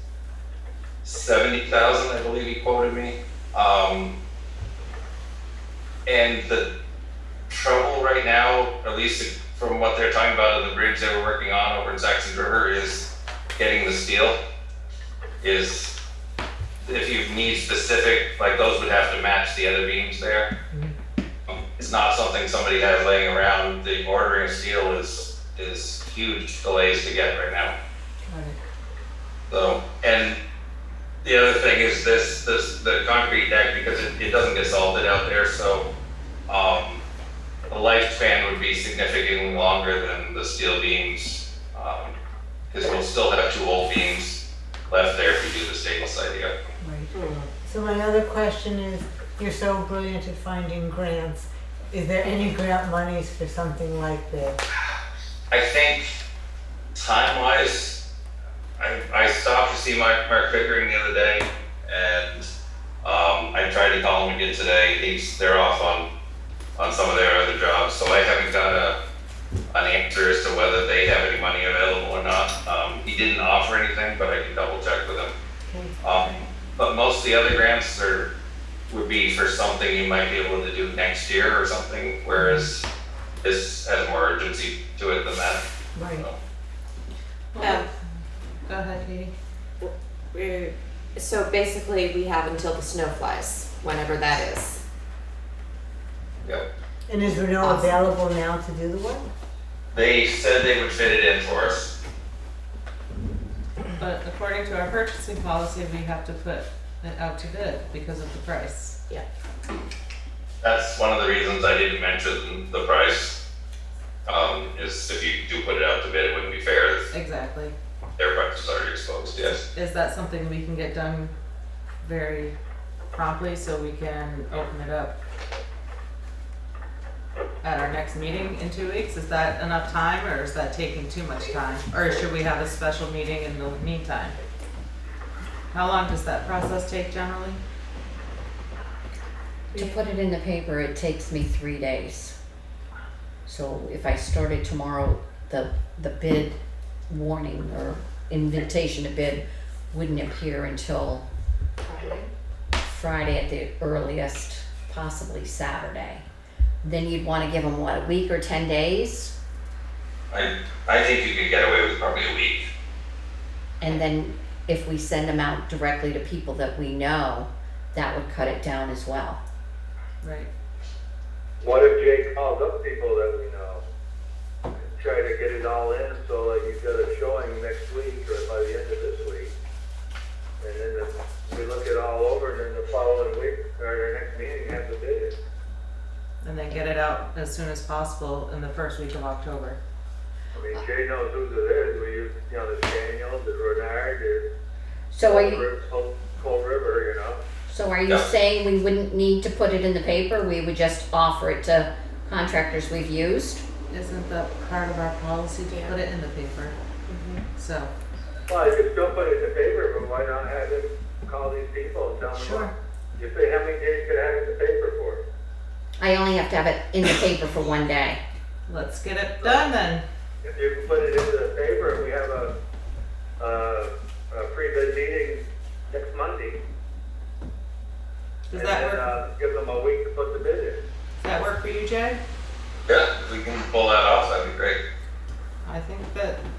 70,000, I believe he quoted me. And the trouble right now, at least from what they're talking about in the bridge they were working on over in Saxon River, is getting the steel. Is if you need specific, like those would have to match the other beams there. It's not something somebody has laying around. The ordering of steel is huge delays to get right now. So, and the other thing is the concrete deck, because it doesn't get salted out there, so the lifespan would be significantly longer than the steel beams, because we'll still have 2 old beams left there if we do the stainless idea. Right. So my other question is, you're so brilliant at finding grants. Is there any grant monies for something like this? I think time-wise, I stopped to see Mark Pickering the other day, and I tried to call him again today. They're off on some of their other jobs, so I haven't got an answer as to whether they have any money available or not. He didn't offer anything, but I can double check with him. But most of the other grants would be for something you might be able to do next year or something, whereas this has more urgency to it than that. Right. Go ahead, Katie. So basically, we have until the snow flies, whenever that is. Yep. And is Renault available now to do the work? They said they would fit it in for us. But according to our purchasing policy, we have to put it out to bid because of the price. Yeah. That's one of the reasons I didn't mention the price. Is if you do put it out to bid, it wouldn't be fair. Exactly. Their price is already exposed, yes. Is that something we can get done very promptly so we can open it up at our next meeting in 2 weeks? Is that enough time, or is that taking too much time? Or should we have a special meeting in the meantime? How long does that process take generally? To put it in the paper, it takes me 3 days. So if I started tomorrow, the bid warning or invitation to bid wouldn't appear until Friday at the earliest, possibly Saturday. Then you'd want to give them, what, a week or 10 days? I think you could get away with probably a week. And then if we send them out directly to people that we know, that would cut it down as well. Right. What if Jake calls up people that we know and try to get it all in so like you've got a showing next week or by the end of this week? And then we look it all over, and then the following week or our next meeting have the bid. And then get it out as soon as possible in the first week of October. I mean, Jay knows who it is. We use, the Daniel, the Renard, the So are you, Cold River, so are you saying we wouldn't need to put it in the paper? We would just offer it to contractors we've used? Isn't that part of our policy to put it in the paper? So, Well, you could still put it in the paper, but why not have it call these people and tell them, Sure. what- you say how many days you gotta have it in the paper for? I only have to have it in the paper for one day. Let's get it done then. If you can put it into the paper and we have a pre-bid meeting next Monday. Does that And work? then, give them a week to put the bid in. Does that work for you, Jay? Yeah, if we can pull that off, that'd be great. I think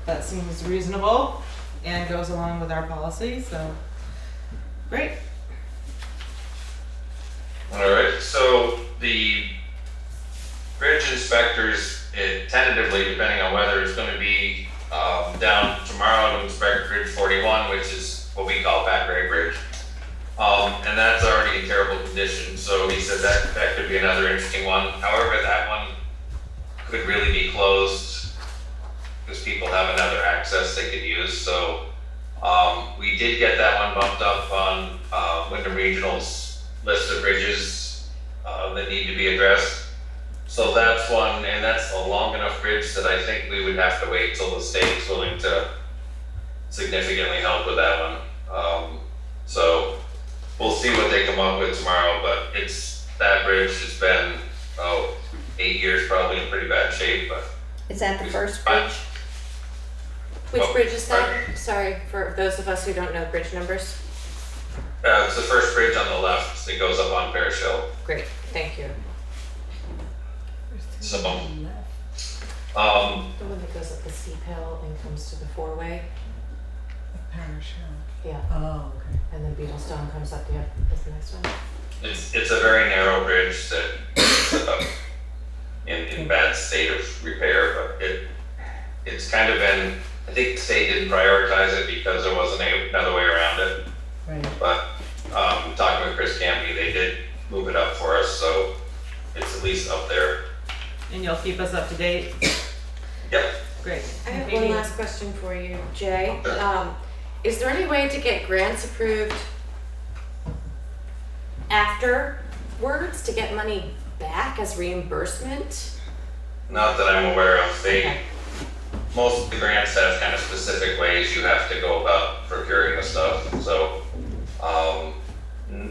that seems reasonable and goes along with our policy, so, great. All right, so the bridge inspectors, tentatively, depending on weather, is gonna be, down tomorrow to inspect Bridge 41, which is what we call Pat Gray Bridge. And that's already in terrible condition, so he said that could be another interesting one. However, that one could really be closed, because people have another access they could use, so, we did get that one bumped up on, Wyndham Regional's list of bridges, that need to be addressed. So that's one, and that's a long enough bridge that I think we would have to wait till the state's willing to significantly help with that one. So we'll see what they come up with tomorrow, but that bridge has been, 8 years probably in pretty bad shape, but. Is that the first bridge? Which Oh, bridge is that? pardon? Sorry, for those of us who don't know bridge numbers. It's the first bridge on the left that goes up on Parish Hill. Great, thank you. So, The one that goes up the steep hill and comes to the four-way. Parish Hill. Yeah, Oh, okay. and then Beetlestone comes up the is the next one. it's a very narrow bridge that is in bad state of repair, but it's kind of been, I think the state didn't prioritize it because there wasn't another way around it. Right. But, talking with Chris Campy, they did move it up for us, so it's at least up there. And you'll keep us up to date? Yep. Great. I have If you one need- last question for you, Jay. Okay. Is there any way to get grants approved afterwards to get money back as reimbursement? Not that I'm aware of. Okay. Most of the grants have kind of specific ways you have to go about procuring the stuff, so,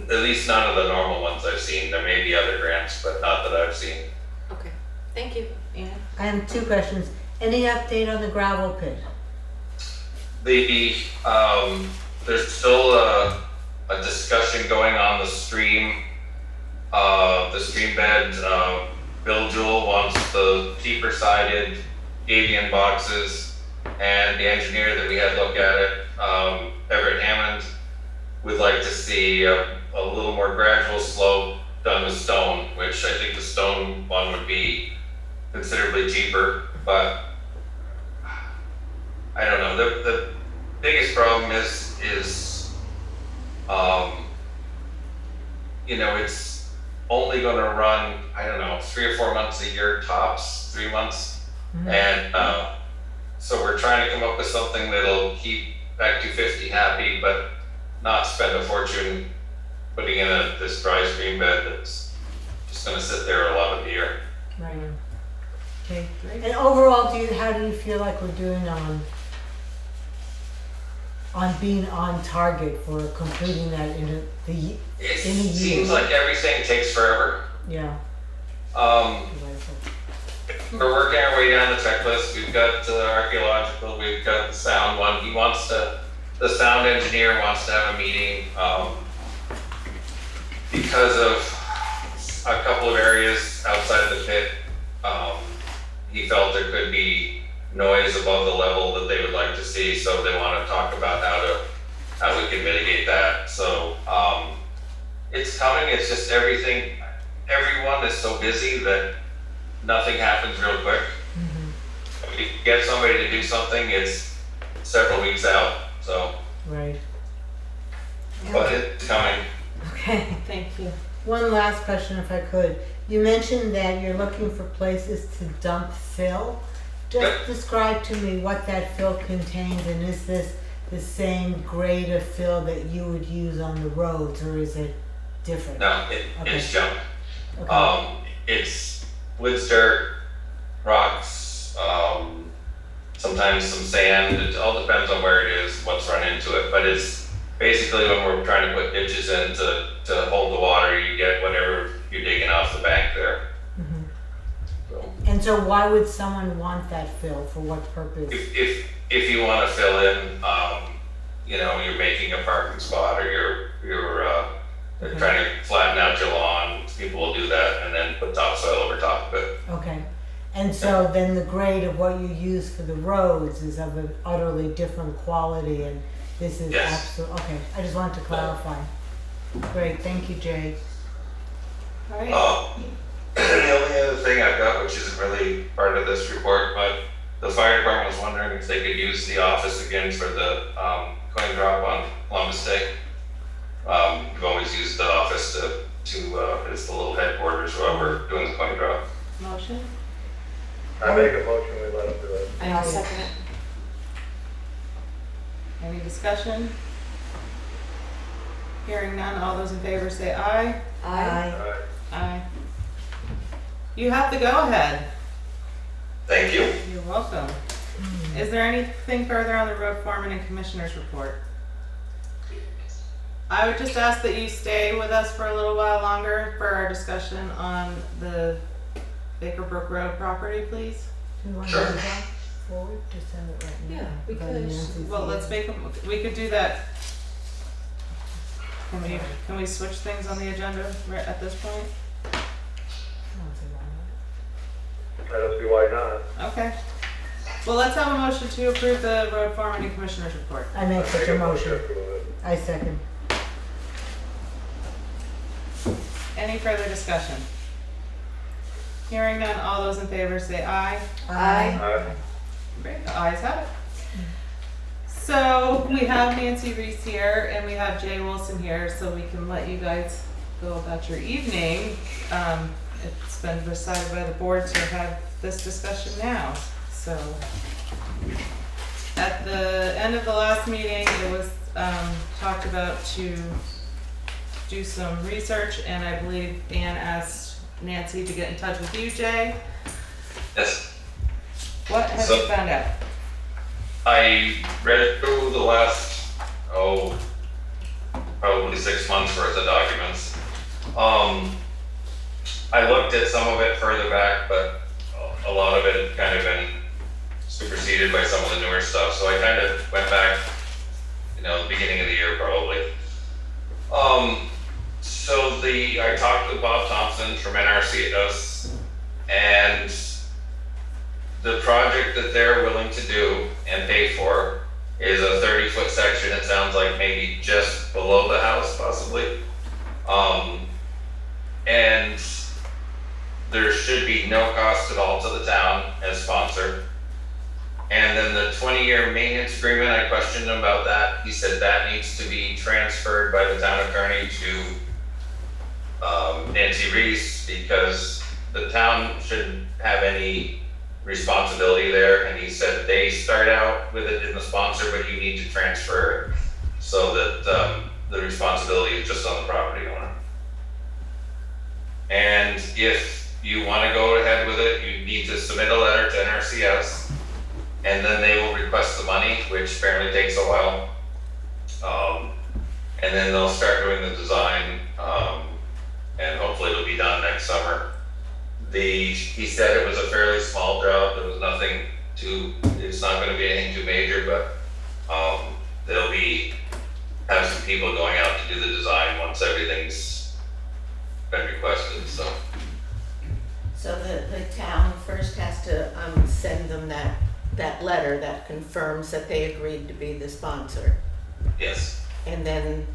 at least none of the normal ones I've seen. There may be other grants, but not that I've seen. Okay, thank you. Ann? I have two questions. Any update on the gravel pit? There's still a discussion going on the stream bed. Bill Jewell wants the cheaper sided avian boxes, and the engineer that we had look at it, Everett Hammond, would like to see a little more gradual slope done with stone, which I think the stone one would be considerably cheaper, but I don't know. The biggest problem is it's only going to run, I don't know, 3 or 4 months a year tops, 3 months. And so we're trying to come up with something that'll keep Act 250 happy, but not spend a fortune putting in this dry stream bed that's just going to sit there a lot of the year. Right. Okay. And overall, how do you feel like we're doing on being on target for completing that in a year? It seems like everything takes forever. Yeah. We're working our way down the checklist. We've got archaeological, we've got the sound one. The sound engineer wants to have a meeting because of a couple of areas outside the pit. He felt there could be noise above the level that they would like to see, so they want to talk about how we can mitigate that. So it's coming. It's just everyone is so busy that nothing happens real quick. If you get somebody to do something, it's several weeks out, so. Right. But it's coming. Okay. Thank you. One last question, if I could. You mentioned that you're looking for places to dump fill. Just describe to me what that fill contains, and is this the same grade of fill that you would use on the roads, or is it different? No, Okay. it's junk. Okay. It's woods, dirt, rocks, sometimes some sand. It all depends on where it is, what's run into it, but it's basically when we're trying to put ditches in to hold the water, you get whatever you're digging off the bank there. Mhm. So And so why would someone want that fill? For what purpose? if you want to fill in, you know, you're making a parking spot or you're trying to flatten out your lawn, people will do that and then put topsoil over top of it. Okay. And so then the grade of what you use for the roads is of an utterly different quality, and this is Yes. absolute, okay, I just wanted to clarify. Great, thank you, Jay. All right. The only other thing I've got, which isn't really part of this report, but the fire department was wondering if they could use the office again for the coin drop on Columbus Day. We've always used the office as the little headquarters while we're doing the coin drop. Motion? I make a motion, we let them do it. And I'll second it. Any discussion? Hearing none, all those in favor say aye. Aye. Alright. Aye. You have the go-ahead. Thank you. You're welcome. Is there anything further on the road foreman and commissioners report? I would just ask that you stay with us for a little while longer for our discussion on the Baker Brook Road property, please. Do you want to Sure. move that forward? Just send it right now. Yeah, we Go to could. Nancy's Well, here. let's make them, we could do that. Can we switch things on the agenda right at this point? I don't see why not. I don't see why not. Okay. Well, let's have a motion to approve the road foreman and commissioners report. I make such a motion. to approve it. I second. Any further discussion? Hearing none, all those in favor say aye. Aye. Alright. Great, the ayes have it. So we have Nancy Rysz here and we have Jay Wilson here, so we can let you guys go about your evening. It's been decided by the board to have this discussion now, so. At the end of the last meeting, it was talked about to do some research, and I believe Ann asked Nancy to get in touch with you, Jay. Yes. What have So- you found out? I read through the last, probably 6 months worth of documents. I looked at some of it further back, but a lot of it had kind of been superseded by some of the newer stuff, so I kind of went back, you know, the beginning of the year probably. So I talked to Bob Thompson from NRCS, and the project that they're willing to do and pay for is a 30-foot section, it sounds like maybe just below the house possibly. And there should be no cost at all to the town as sponsor. And then the 20-year maintenance agreement, I questioned him about that. He said that needs to be transferred by the town attorney to Nancy Rysz, because the town shouldn't have any responsibility there. And he said they start out with it in the sponsor, but you need to transfer it so that the responsibility is just on the property owner. And if you want to go ahead with it, you need to submit a letter to NRCS, and then they will request the money, which apparently takes a while. And then they'll start doing the design, and hopefully it'll be done next summer. He said it was a fairly small job, there was nothing it's not gonna be anything too major, but they'll have some people going out to do the design once everything's been requested, so. So the town first has to send them that letter that confirms that they agreed to be the sponsor. Yes, And then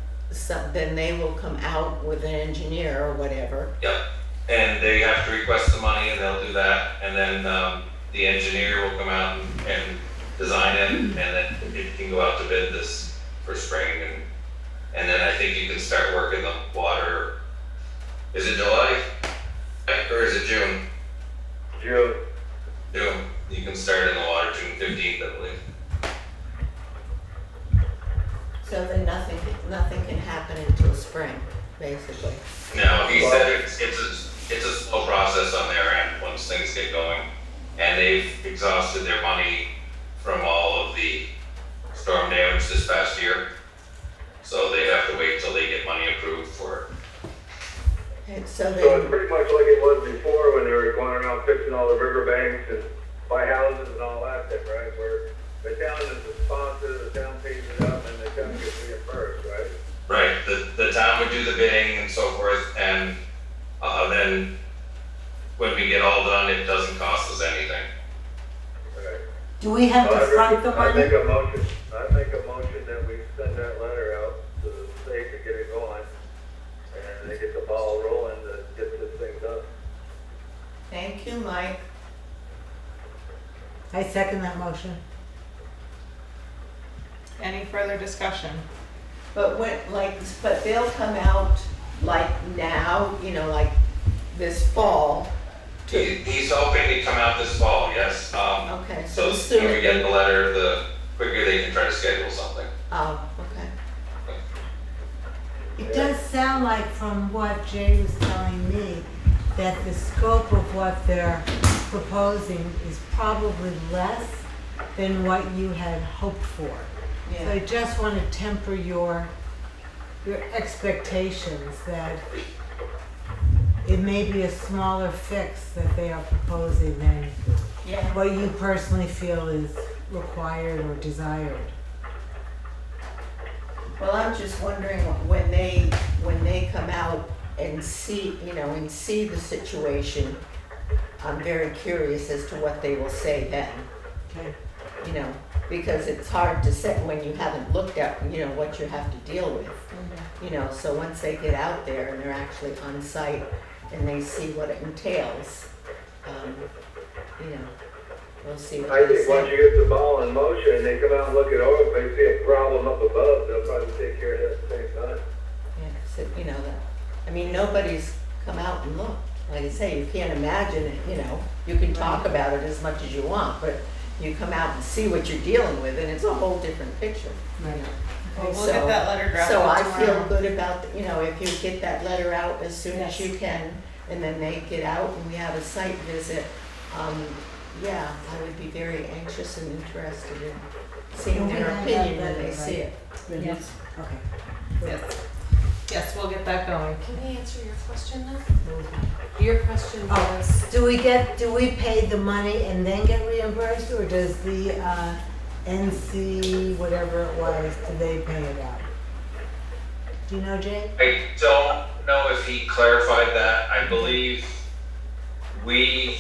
they will come out with an engineer or whatever. yep, and they have to request the money and they'll do that, and then the engineer will come out and design it, and then it can go out to bid this for spring, and then I think you can start working the water. Is it July? Or is it June? June. June, you can start in the water June 15th, I believe. So then nothing can happen until spring, basically. No, he said it's a slow process on their end once things get going, and they've exhausted their money from all of the storm damage this past year. So all the riverbanks and buy houses and all that thing, right? Where the town is the sponsor, the town pays it up, and the town gets reimbursed, right? Right, the town would do the bidding and so forth, and then when we get all done, it doesn't cost us anything. Right. Do we have to front the I money? make a motion that we send that letter out to the state to get it going, and they get the ball rolling to get this thing done. Thank you, Mike. I second that motion. Any further discussion? But but they'll come out like now, like this fall. He's hoping to come out this fall, yes. Okay, So so the soon. sooner we get the letter, the quicker they can try to schedule something. Oh, okay. It does sound like from what Jay was telling me, that the scope of what they're proposing is probably less than what you had hoped for. So I just want to temper your expectations that it may be a smaller fix that they are proposing than Yeah. what you personally feel is required or desired. Well, I'm just wondering when they come out and see, and see the situation, I'm very curious as to what they will say then. Okay. Because it's hard to say when you haven't looked at, what you have to deal with. So once they get out there and they're actually on site and they see what it entails, we'll see what I they think once say. you get the ball in motion and they come out and look it over, if they see a problem up above, they'll probably take care of it at the same time. Yeah, nobody's come out and looked. Like I say, you can't imagine it, you can talk about it as much as you want, but you come out and see what you're dealing with and it's a whole different picture. Right. Well, we'll get that letter drafted So I tomorrow. feel good about, if you get that letter out as soon as you can, and then they get out and we have a site visit, I would be very anxious and interested in seeing Can we their have opinion that when they letter, see right? it. Yes. Okay. Yes. Yes, we'll get that going. Can I answer your question now? Your question Oh, was, do we pay the money and then get reimbursed, or does the NC, whatever it was, do they pay it out? Do you know, Jay? I don't know if he clarified that. I believe we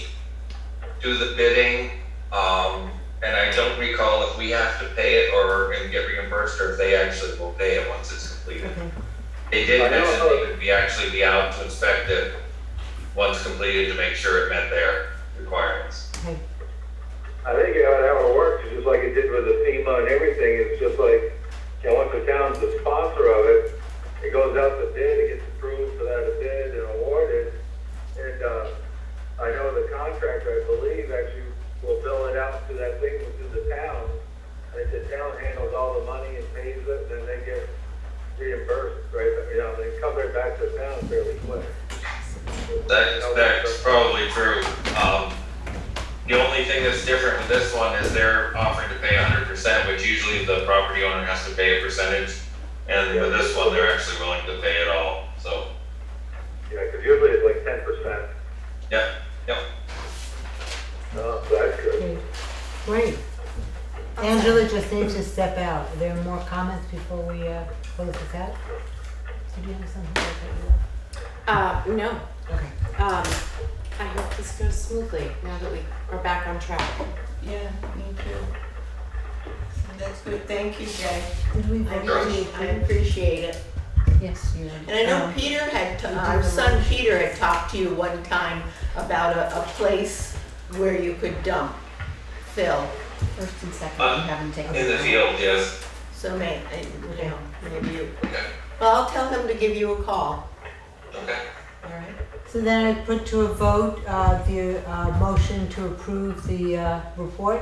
do the bidding, and I don't recall if we have to pay it and get reimbursed, or if they actually will pay it once it's completed. Okay. They did mention they would be out to inspect it once completed to make sure it met their requirements. Okay. I think how it works is just like it did with the FEMA and everything. It's just like, once the town's the sponsor of it, it goes out to bid, it gets approved for that to bid and awarded. And I know the contractor, I believe, actually will bill it out to that thing within the town. And the town handles all the money and pays it, and then they get reimbursed, right? They come right back to the town fairly quick. That's probably true. The only thing that's different with this one is they're offering to pay 100%, which usually the property owner has to pay a percentage. And with this one, they're actually willing to pay it all, so. Yeah, because usually it's like 10%. Yep. So that's good. Okay. Great. Angela just needs to step out. Are there more comments before we close this out? Did you have something that you no. Okay. I hope this goes smoothly now that we are back on track. Yeah, me too. So that's good, thank you, Jay. Did we I vote? appreciate it. Yes, you And I know Peter our son Peter had talked to you one time about a place where you could dump, fill. first and second, we haven't taken. In the field, yes. So maybe you, Okay. well, I'll tell him to give you a call, Okay. all right? So then I put to a vote the motion to approve the report.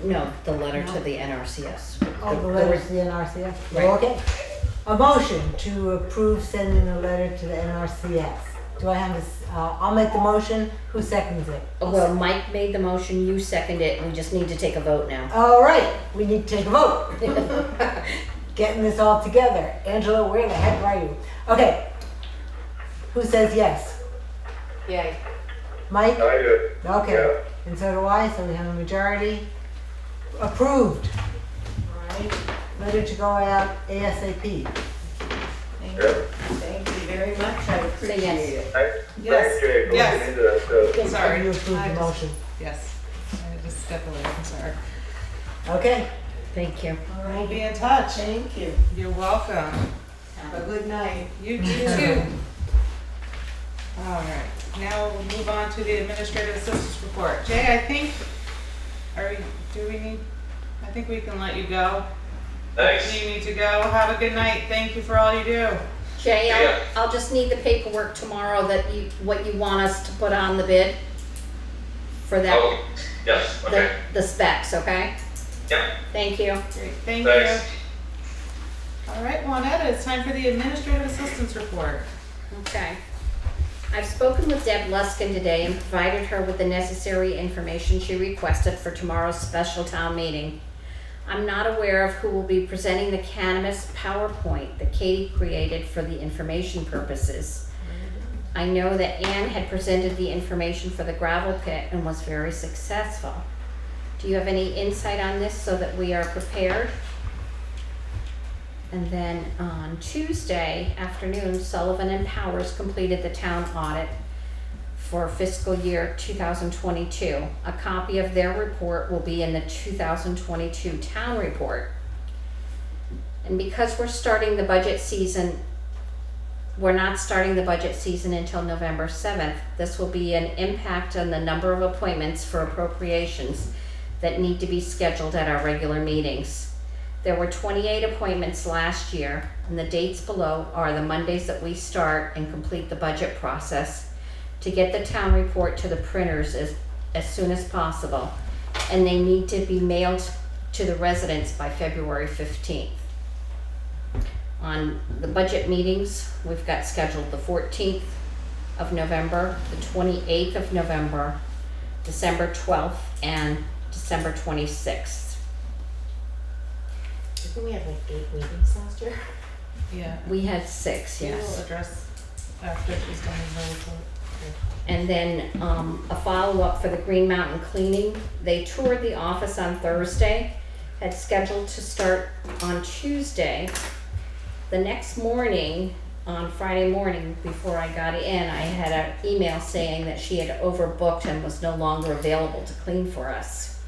No, the letter to the NRCS. Oh, the letter to the NRCS? Right. Okay. A motion to approve sending a letter to the NRCS. Do I have this? I'll make the motion. Who seconds it? Well, Mike made the motion, you second it, we just need to take a vote now. All right. We need to take a vote. Getting this all together. Angela, where the heck are you? Okay. Who says yes? Yay. Mike? I do. Okay, Yeah. and so do I, so we have a majority approved. Alright, ready to go out ASAP. Thank Yeah. Thank you very much, I appreciate yes. it. Thanks, Jay, for Yes. looking into that stuff. Sorry. You approved I the just- motion. Yes, I just stepped away, I'm sorry. Okay, Thank you. All We'll right, be in touch. thank you. You're welcome. Have a good night. You too. All right, now we'll move on to the administrative assistance report. Jay, I think, I think we can let you go. Thanks. You need to go. Have a good night. Thank you for all you do. Jay, Yeah. I'll just need the paperwork tomorrow that what you want us to put on the bid for that, Oh, yes, okay. the specs, okay? Yep. Thank you. Great, thank Thanks. you. All right, Juanetta, it's time for the administrative assistance report. Okay. I've spoken with Deb Luskin today and provided her with the necessary information she requested for tomorrow's special town meeting. I'm not aware of who will be presenting the Cannabis PowerPoint that Katie created for the information purposes. I know that Anne had presented the information for the gravel pit and was very successful. Do you have any insight on this so that we are prepared? And then on Tuesday afternoon, Sullivan and Powers completed the town audit for fiscal year 2022. A copy of their report will be in the 2022 town report. And because we're starting the budget season, we're not starting the budget season until November 7th. This will be an impact on the number of appointments for appropriations that need to be scheduled at our regular meetings. There were 28 appointments last year, and the dates below are the Mondays that we start and complete the budget process to get the town report to the printers as soon as possible. And they need to be mailed to the residents by February 15th. On the budget meetings, we've got scheduled the 14th of November, the 28th of November, December 12th, and December 26th. Didn't we have like 8 meetings last year? Yeah. We had 6, We will yes. address after she's done the report. And then a follow-up for the Green Mountain cleaning. They toured the office on Thursday, had scheduled to start on Tuesday. The next morning, on Friday morning, before I got in, I had an email saying that she had overbooked and was no longer available to clean for us.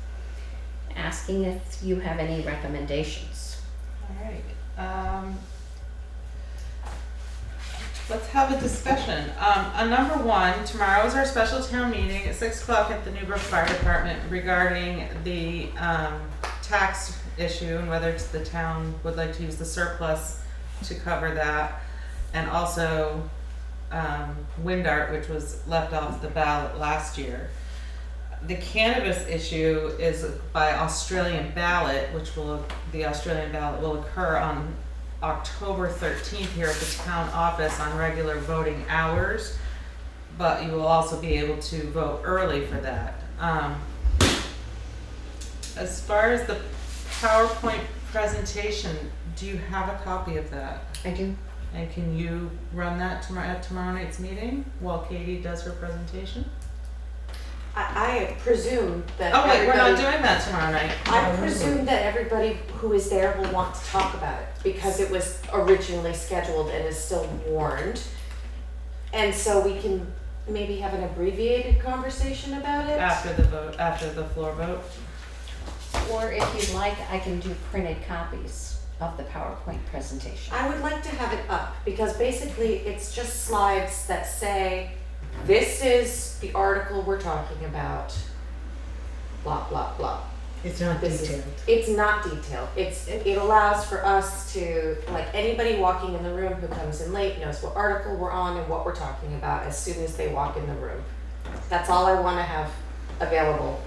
Asking if you have any recommendations. All right. Let's have a discussion. On number 1, tomorrow is our special town meeting at 6 o'clock at the Newbrook Fire Department regarding the tax issue and whether it's the town would like to use the surplus to cover that. And also Windart, which was left off the ballot last year. The cannabis issue is by Australian ballot, the Australian ballot will occur on October 13th here at the town office on regular voting hours, but you will also be able to vote early for that. As far as the PowerPoint presentation, do you have a copy of that? I do. And can you run that at tomorrow night's meeting while Katie does her presentation? I presume that Oh wait, we're not everybody- doing that tomorrow night. I presume that everybody who is there will want to talk about it because it was originally scheduled and is still warned. And so we can maybe have an abbreviated conversation about it. After the vote, after the floor vote. Or if you'd like, I can do printed copies of the PowerPoint presentation. I would like to have it up because basically it's just slides that say, this is the article we're talking about, blah, blah, blah. It's not This is- detailed. It's not detailed. It allows for us to, like, anybody walking in the room who comes in late knows what article we're on and what we're talking about as soon as they walk in the room. That's all I want to have available.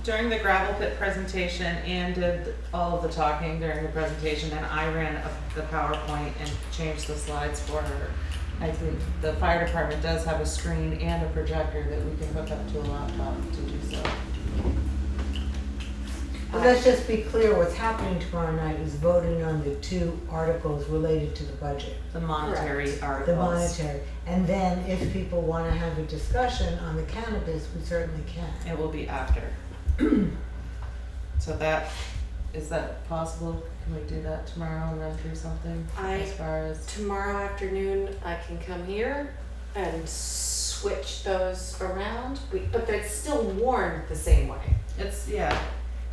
During the gravel pit presentation, Ann did all of the talking during the presentation, and I ran up the PowerPoint and changed the slides for her. I think the fire department does have a screen and a projector that we can hook up to a laptop to do so. But let's just be clear, what's happening tomorrow night is voting on the 2 articles related to the budget. The monetary The articles. monetary. And then if people wanna have a discussion on the cannabis, we certainly can. It will be after. So is that possible? Can we do that tomorrow and run through something as far as? Tomorrow afternoon, I can come here and switch those around, but it's still warned the same way. Yeah.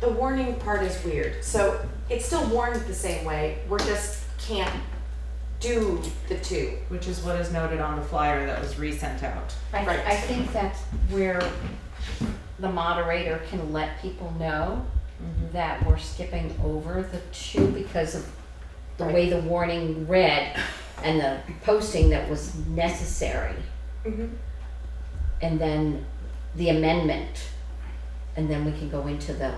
The warning part is weird, so it's still warned the same way, we just can't do the 2. Which is what is noted on the flyer that was resent out. I think that's where the moderator can let people know that we're skipping over the 2 because of the way the warning read and the posting that was necessary. And then the amendment, and then we can go into the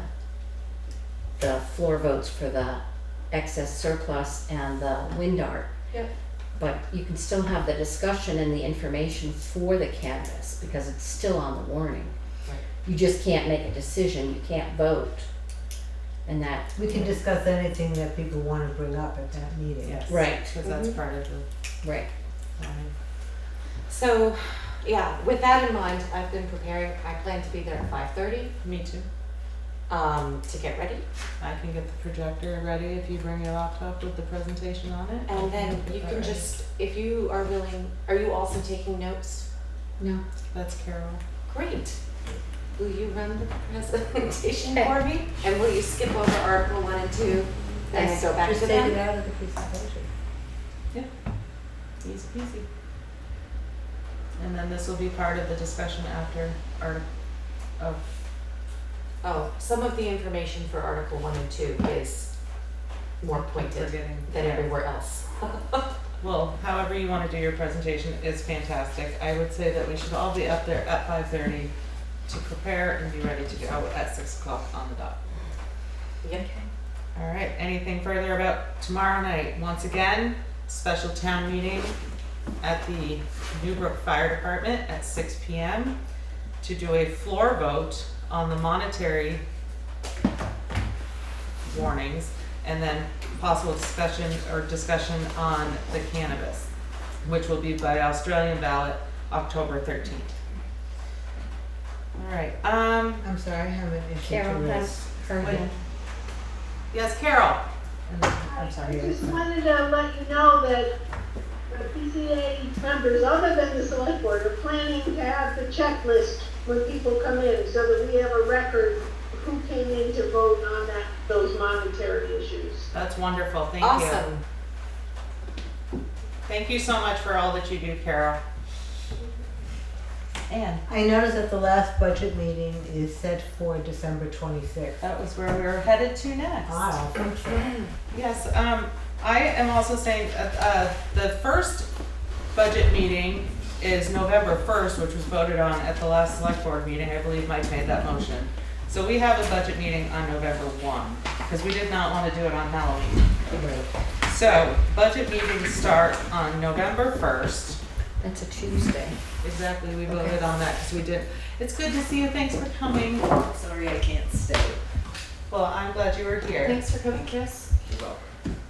floor votes for the excess surplus and the wind art. Yep. But you can still have the discussion and the information for the cannabis because it's still on the warning. Right. You just can't make a decision, you can't vote. And that. We can discuss anything that people wanna bring up at that meeting. Yes. Right. Because that's part of the. Right. So, yeah, with that in mind, I've been preparing, I plan to be there at 5:30, Me too. to get ready. I can get the projector ready if you bring your laptop with the presentation on it. And then Get you that can ready. just, if you are willing, are you also taking notes? No. That's Carol. Great. Will you run the presentation for me? And will you skip over Article 1 and 2 and then go back to Just them? take it out of the presentation. Easy peasy. And then this will be part of the discussion after Oh, some of the information for Article 1 and 2 is more pointed than everywhere else. Well, however you want to do your presentation is fantastic. I would say that we should all be up there at 5:30 to prepare and be ready to go at 6 o'clock on the dot. Yep. All right, anything further about tomorrow night? Once again, special town meeting at the Newbrook Fire Department at 6 p.m. to do a floor vote on the monetary warnings and then possible discussion on the cannabis, which will be by Australian ballot October 13th. All right, I'm sorry, I have an issue to Carol raise. has her Wait. hand. yes, Carol. I'm sorry. I just wanted to let you know that the PCA members, other than the select board, are planning to have the checklist when people come in, so that we have a record of who came in to vote on those monetary issues. That's wonderful, thank you. Awesome. Thank you so much for all that you do, Carol. Anne, I noticed that the last budget meeting is set for December 26th. that was where we were headed to next. Ah, I think so. Yes, I am also saying, the first budget meeting is November 1st, which was voted on at the last select board meeting. I believe Mike made that motion. So we have a budget meeting on November 1, because we did not want to do it on Halloween. So, budget meetings start on November 1st. That's a Tuesday. Exactly, we voted on that because we did. It's good to see you, thanks for coming. Sorry, I can't stay. Well, I'm glad you were here. Thanks for coming, Chris.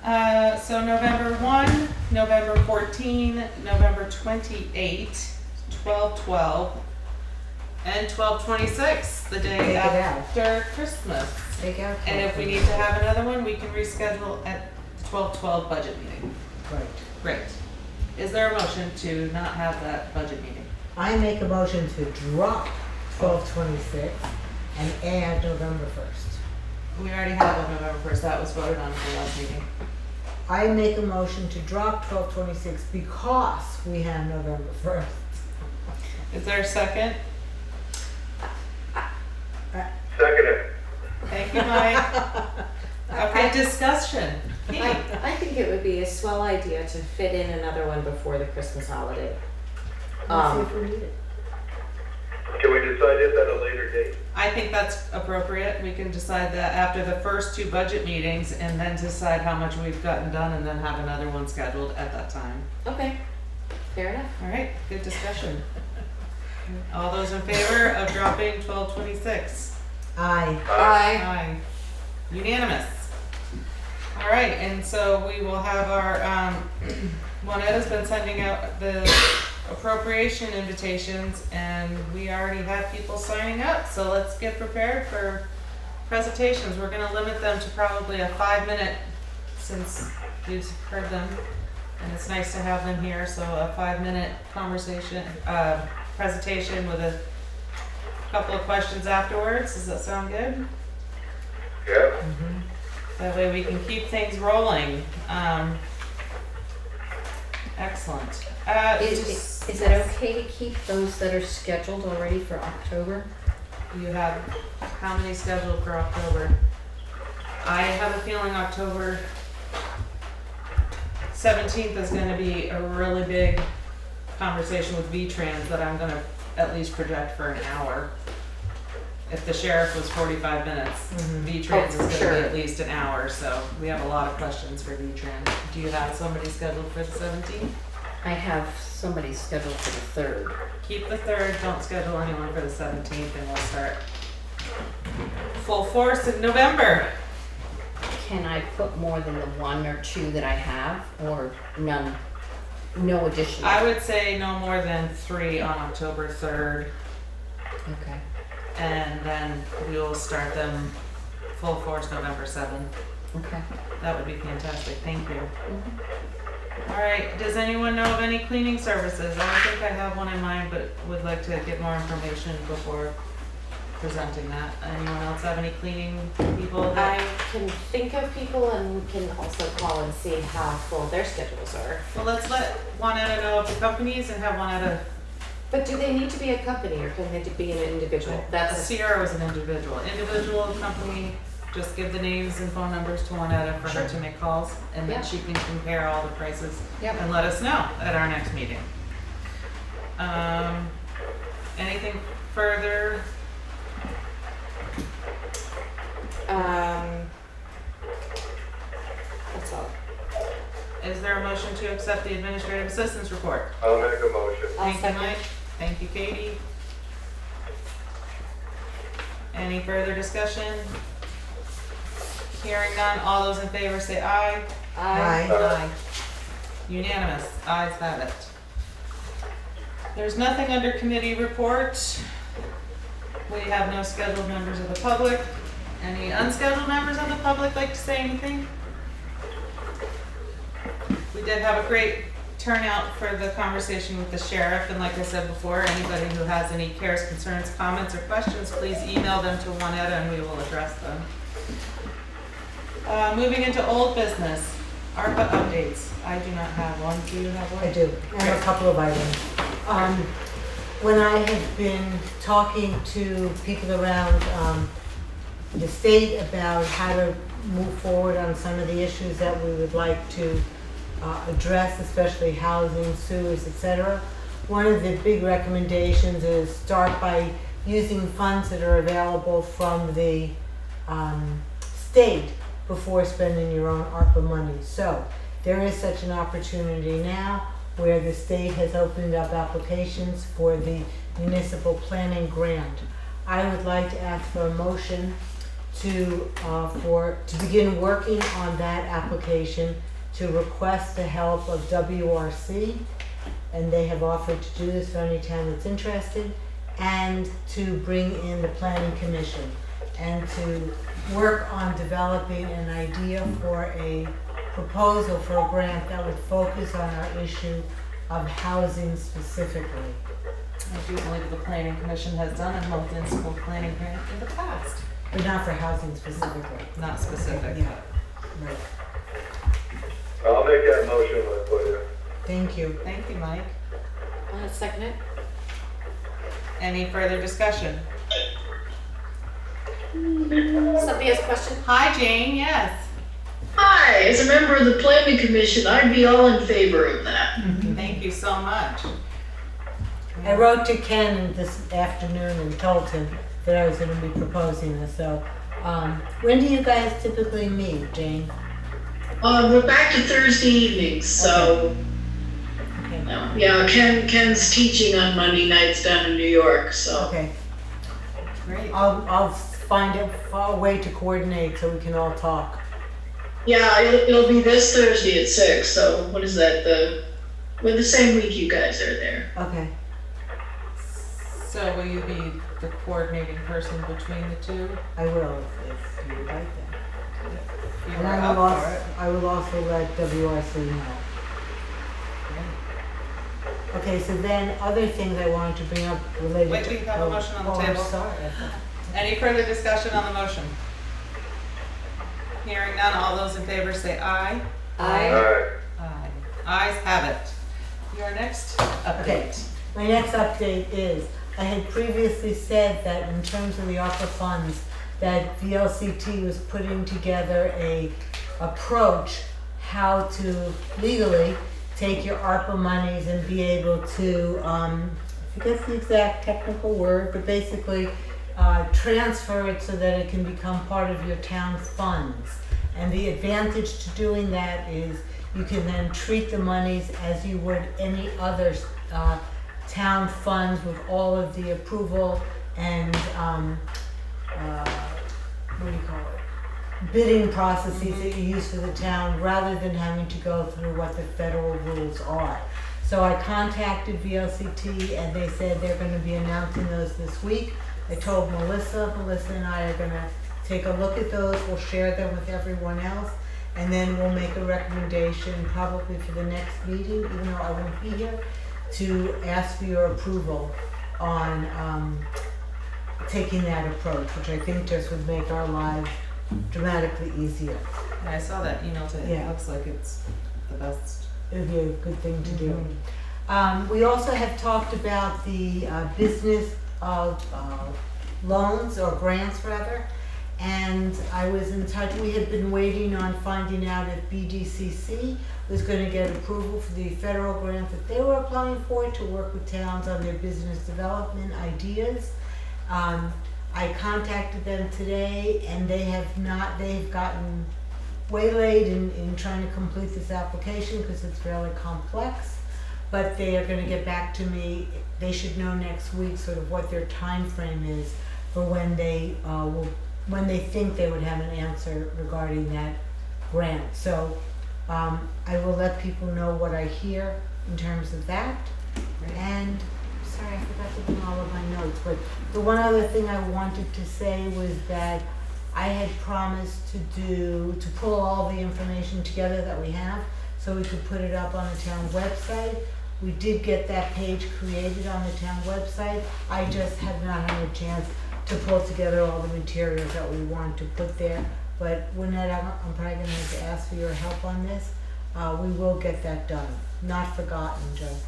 So November 1, November 14, November 28, 12/12, and 12/26, the day Take it out. after Christmas. Take out. And if we need to have another one, we can reschedule at the 12/12 budget meeting. Right. Great. Is there a motion to not have that budget meeting? I make a motion to drop 12/26 and add November 1st. We already have one November 1st, that was voted on at the last meeting. I make a motion to drop 12/26 because we have November 1st. Is there a second? Second it. Thank you, Mike. Okay, discussion. Katie. I think it would be a swell idea to fit in another one before the Christmas holiday. Let's see if we need it. Can we decide this at a later date? I think that's appropriate. We can decide that after the first 2 budget meetings and then decide how much we've gotten done and then have another one scheduled at that time. Okay, fair enough. All right, good discussion. All those in favor of dropping 12/26? Aye. Aye. Aye. Unanimous. All right, and so we will have our, Juaneta's been sending out the appropriation invitations, and we already have people signing up, so let's get prepared for presentations. We're gonna limit them to probably a 5-minute, since you've heard them, and it's nice to have them here, so a 5-minute conversation, presentation with a couple of questions afterwards. Does that sound good? Yeah. That way we can keep things rolling. Excellent. Is it okay to keep those that are scheduled already for October? You have how many scheduled for October? I have a feeling October 17th is going to be a really big conversation with V-Trans that I'm going to at least project for an hour. If the sheriff was 45 minutes, V-Trans is going to be at least an hour, so we have a lot of questions for V-Trans. Do you have somebody scheduled for the 17th? I have somebody scheduled for the 3rd. Keep the 3rd, don't schedule anyone for the 17th, and we'll start full force in November. Can I put more than the 1 or 2 that I have, or none? No additional? I would say no more than 3 on October 3rd. Okay. And then we will start them full force November 7th. Okay. That would be fantastic. Thank you. All right. Does anyone know of any cleaning services? I don't think I have one in mind, but would like to get more information before presenting that. Anyone else have any cleaning people? I can think of people and we can also call and see how full their schedules are. Well, let's let Juaneta know of the companies and have Juaneta. But do they need to be a company or can they be an individual? That's Sierra was an individual. Individual company, just give the names and phone numbers to Juaneta for her to make calls, and then she can compare all the prices and let us know at our next meeting. Anything further? That's all. Is there a motion to accept the administrative assistance report? I'll make a motion. Thank you, Mike. Thank you, Katie. Any further discussion? Hearing none, all those in favor say aye. Aye. Aye. Unanimous, ayes have it. There's nothing under committee report. We have no scheduled members of the public. Any unscheduled members of the public like to say anything? We did have a great turnout for the conversation with the sheriff, and like I said before, anybody who has any cares, concerns, comments, or questions, please email them to Juaneta and we will address them. Moving into old business, ARPA updates. I do not have one. Do you have one? I do. I have a couple of items. When I have been talking to people around the state about how to move forward on some of the issues that we would like to address, especially housing, sewers, etc. One of the big recommendations is start by using funds that are available from the state before spending your own ARPA money. So there is such an opportunity now where the state has opened up applications for the municipal planning grant. I would like to ask for a motion to begin working on that application, to request the help of WRC, and they have offered to do this for any town that's interested, and to bring in the planning commission and to work on developing an idea for a proposal for a grant that would focus on our issue of housing specifically. I do believe the planning commission has done a municipal planning grant in the past. But not for housing specifically. Not specific. Yeah, right. I'll make that motion for you. Thank you. Thank you, Mike. Second it. Any further discussion? Somebody has a question? Hi, Jane. Yes. Hi, as a member of the planning commission, I'd be all in favor of that. Thank you so much. I wrote to Ken this afternoon and told him that I was going to be proposing this. So, when do you guys typically meet, Jane? We're back to Thursday evenings, so Okay. yeah, Ken's teaching on Monday nights down in New York, so. Okay. Great. I'll find a way to coordinate so we can all talk. Yeah, it'll be this Thursday at 6, so what is that, we're the same week you guys are there. Okay. So will you be the coordinating person between the two? I will, if you would like that. You And are I will up for also, it. I will also let WRC know. Okay, so then other things I wanted to bring up related Wait, to. we have a motion on the I'm table. sorry. I thought- Any further discussion on the motion? Hearing none, all those in favor say aye. I, Alright, Aye. Ayes have it. Your next Okay. update. My next update is, I had previously said that in terms of the ARPA funds, that VLCT was putting together a approach how to legally take your ARPA monies and be able to, I forget the exact technical word, but basically transfer it so that it can become part of your town funds. And the advantage to doing that is you can then treat the monies as you would any other town funds with all of the approval and, what do you call it? Bidding processes that you use for the town rather than having to go through what the federal rules are. So I contacted VLCT and they said they're gonna be announcing those this week. I told Melissa and I are gonna take a look at those, we'll share them with everyone else, and then we'll make a recommendation probably for the next meeting, even though I won't be here, to ask for your approval on taking that approach, which I think just would make our lives dramatically easier. And I saw that email today. Yeah. It looks like it's the best. It would be a good thing to do. We also have talked about the business loans or grants rather, and I was in touch, we had been waiting on finding out if BDCC was gonna get approval for the federal grant that they were applying for to work with towns on their business development ideas. I contacted them today and they have not, they've gotten waylaid in trying to complete this application because it's fairly complex. But they are gonna get back to me, they should know next week sort of what their time frame is for when they when they think they would have an answer regarding that grant. So I will let people know what I hear in terms of that. And sorry, I forgot to bring all of my notes, but the one other thing I wanted to say was that I had promised to pull all the information together that we have so we could put it up on the town website. We did get that page created on the town website. I just have not had a chance to pull together all the materials that we want to put there. But Lynette, I'm probably gonna have to ask for your help on this. We will get that done. Not forgotten, just.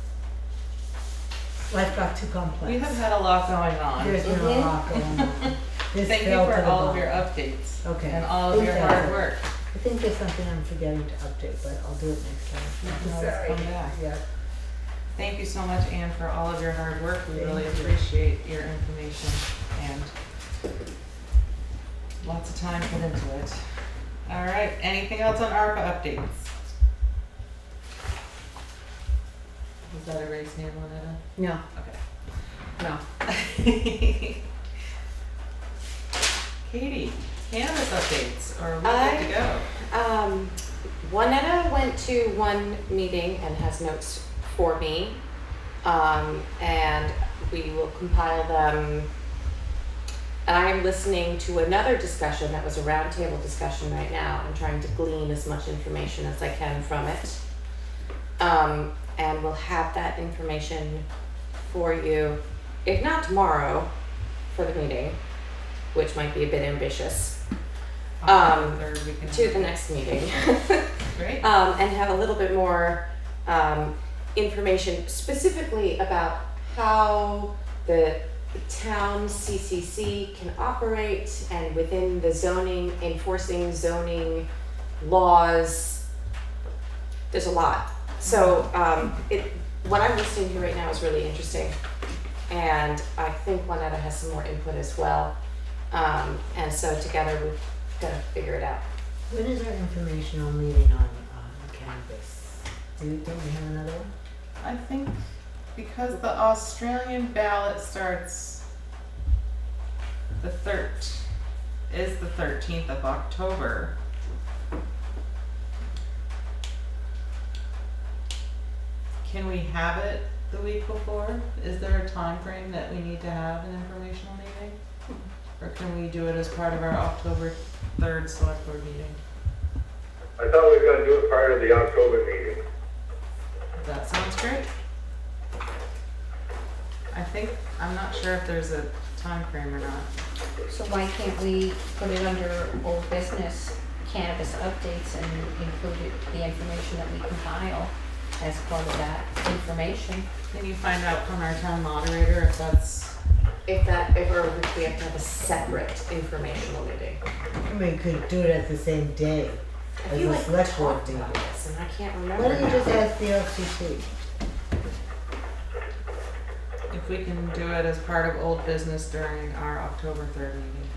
Life got too complex. We have had a lot going on. There's been a lot going on. This Thank you fell to for the all of bottom. your updates. Okay. And all I of think your that's hard it. work. I think there's something I'm forgetting to update, but I'll do it next time. Necessary. Come back. Yeah. Thank you so much, Anne, for all of your hard work. We really Thank you. appreciate your information and lots of time put into it. All right, anything else on ARPA updates? Was that a race name, Lynetta? no, Okay. no. Katie, cannabis updates, or are we good to go? Juanetta went to one meeting and has notes for me. And we will compile them. And I am listening to another discussion that was a roundtable discussion right now. I'm trying to glean as much information as I can from it. And we'll have that information for you, if not tomorrow, for the meeting, which might be a bit ambitious. October 3rd, we can To have the it. next meeting. Great. And have a little bit more information specifically about how the town CCC can operate and within the zoning, enforcing zoning laws. There's a lot. So what I'm listening to right now is really interesting. And I think Juanetta has some more input as well. And so together we're gonna figure it out. When is our informational meeting on cannabis? Don't we have another one? I think because the Australian ballot starts the is the 13th of October. Can we have it the week before? Is there a time frame that we need to have an informational meeting? Or can we do it as part of our October 3rd select board meeting? I thought we were gonna do it prior to the October meeting. That sounds great. I'm not sure if there's a time frame or not. So why can't we put it under old business, cannabis updates, and include the information that we compile as part of that information? Can you find out from our town moderator if that's, If we have to have a separate informational meeting. We could do it at the same day I as feel the like we select board talked meeting. about this and I can't remember. Why don't you now. just ask the LCC? if we can do it as part of old business during our October 3rd meeting?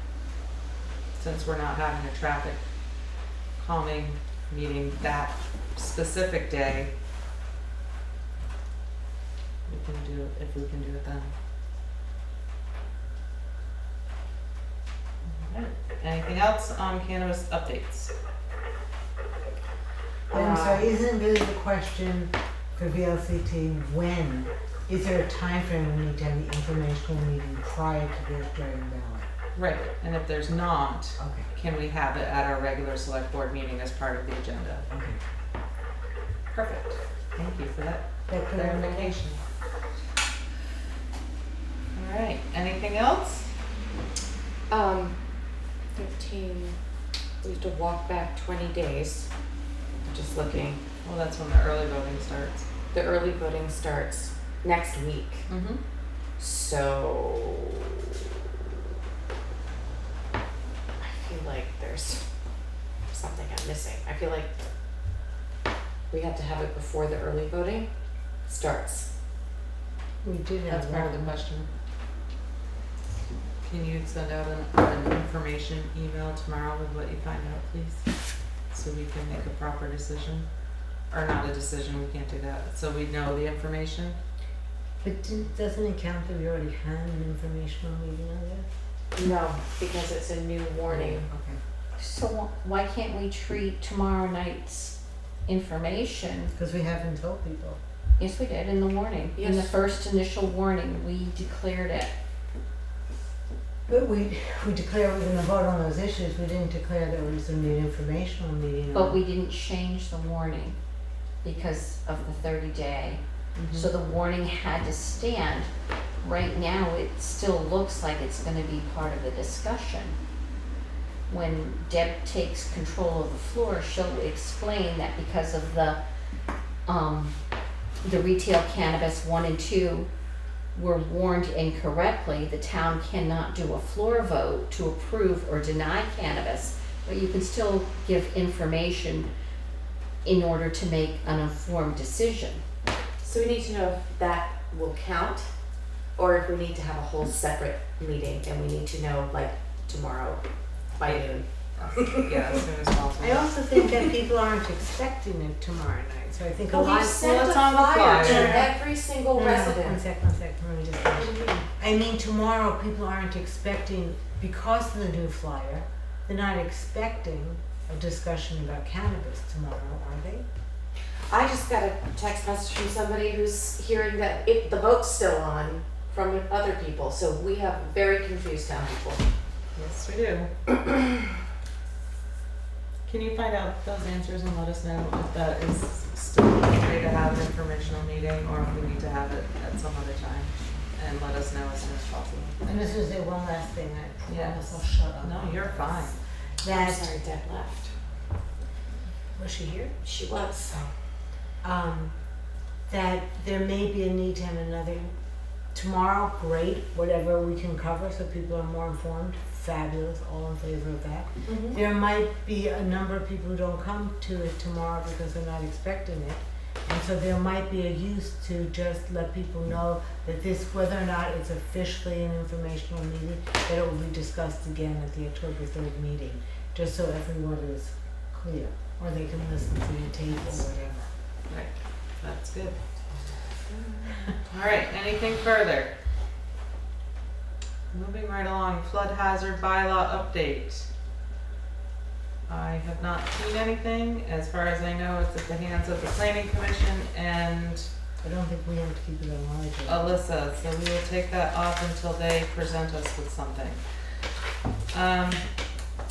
Since we're not having a traffic calming meeting that specific day, we can do, if we can do it then. Alright, anything else on cannabis updates? I'm sorry, isn't really the question for VLCT when? Is there a time frame we need to have the informational meeting prior to the Australian ballot? Right, and if there's not, Okay. can we have it at our regular select board meeting as part of the agenda? Okay. Perfect, thank you for that That could clarification. Alright, anything else? 13, we have to walk back 20 days. Just looking. Well, that's when the early voting starts. The early voting starts next week. Mm-hmm. So I feel like there's something I'm missing. I feel like we have to have it before the early voting starts. We did That's have part of the one. question. Can you send out an information email tomorrow with what you find out, please? So we can make a proper decision. Or not a decision, we can't do that. So we know the information. But doesn't it count that we already had an informational meeting on this? No, because it's a new warning. Okay. So why can't we treat tomorrow night's information? Because we haven't told people. Yes, we did in the warning. In the Yes. first initial warning, we declared it. But we declared we're gonna vote on those issues, we didn't declare there was gonna be an informational meeting. But we didn't change the warning because of the 30-day. So the warning had to stand. Right now, it still looks like it's gonna be part of the discussion. When Deb takes control of the floor, she'll explain that because of the retail cannabis 1 and 2 were warned incorrectly, the town cannot do a floor vote to approve or deny cannabis, but you can still give information in order to make an informed decision. So we need to know if that will count or if we need to have a whole separate meeting and we need to know like tomorrow by noon. Yeah, as soon as possible. I also think that people aren't expecting it tomorrow night, so I think a Oh, lot. we sent it's a on the flyer to flyer. every single resident. One sec, let me just finish. I mean, tomorrow, people aren't expecting, because of the new flyer, they're not expecting a discussion about cannabis tomorrow, are they? I just got a text message from somebody who's hearing that the vote's still on from other people, so we have very confused town people. Yes, we do. Can you find out those answers and let us know if that is still okay to have an informational meeting or if we need to have it at some other time? And let us know as soon as possible. I'm just gonna say one last thing, I Yes. promise I'll shut up. No, you're fine. I'm That, sorry Deb left. was she here? She was. That there may be a need to have another, tomorrow, great, whatever we can cover so people are more informed, fabulous, all in favor of that. Mhm. There might be a number of people who don't come to it tomorrow because they're not expecting it. And so there might be a use to just let people know that this, whether or not it's officially an informational meeting, that it will be discussed again at the October 3rd meeting, just so everyone is clear, or they can listen to the tape or whatever. Right, that's good. All right, anything further? moving right along, flood hazard bylaw update. I have not seen anything. As far as I know, it's at the hands of the planning commission and I don't think we have to keep it on our agenda. Alyssa, so we will take that off until they present us with something.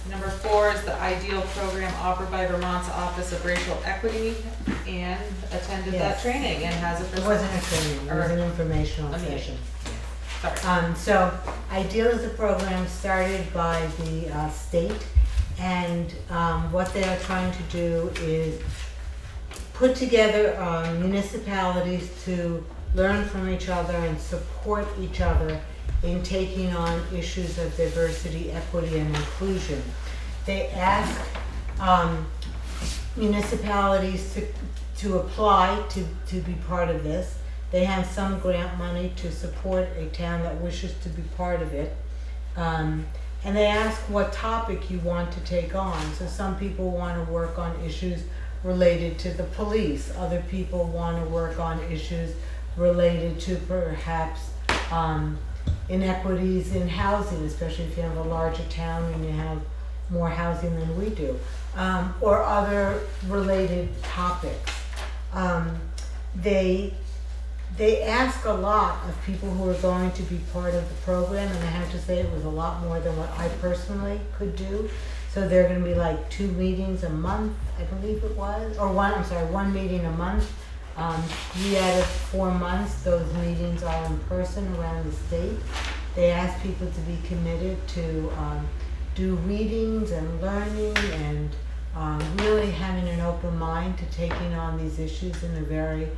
Number 4 is the ideal program offered by Vermont's Office of Racial Equity. Anne attended that Yes. training and has a It wasn't a training, it was an informational a meeting. session. Sorry. So IDEAL is a program started by the state, and what they are trying to do is put together municipalities to learn from each other and support each other in taking on issues of diversity, equity, and inclusion. They ask municipalities to apply to be part of this. They have some grant money to support a town that wishes to be part of it. And they ask what topic you want to take on. So some people want to work on issues related to the police. Other people want to work on issues related to perhaps inequities in housing, especially if you have a larger town and you have more housing than we do, or other related topics. They ask a lot of people who are going to be part of the program, and I have to say it was a lot more than what I personally could do. So there are going to be like 2 meetings a month, I believe it was, or one meeting a month. 3 out of 4 months, those meetings are in person around the state. They ask people to be committed to do readings and learning and really having an open mind to taking on these issues in a very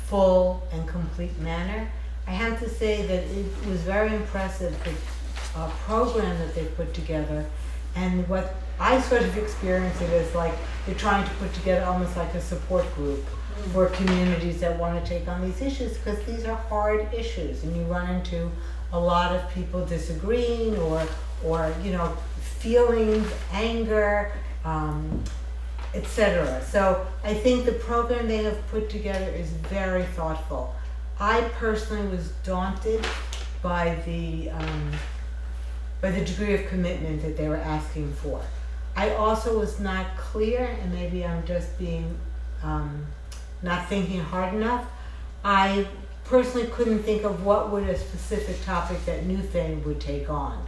full and complete manner. I have to say that it was very impressive, the program that they put together, and what I sort of experienced it as like they're trying to put together almost like a support group for communities that want to take on these issues, because these are hard issues and you run into a lot of people disagreeing or feelings, anger, etc. So I think the program they have put together is very thoughtful. I personally was daunted by the degree of commitment that they were asking for. I also was not clear, and maybe I'm just being not thinking hard enough. I personally couldn't think of what would a specific topic that Newfane would take on.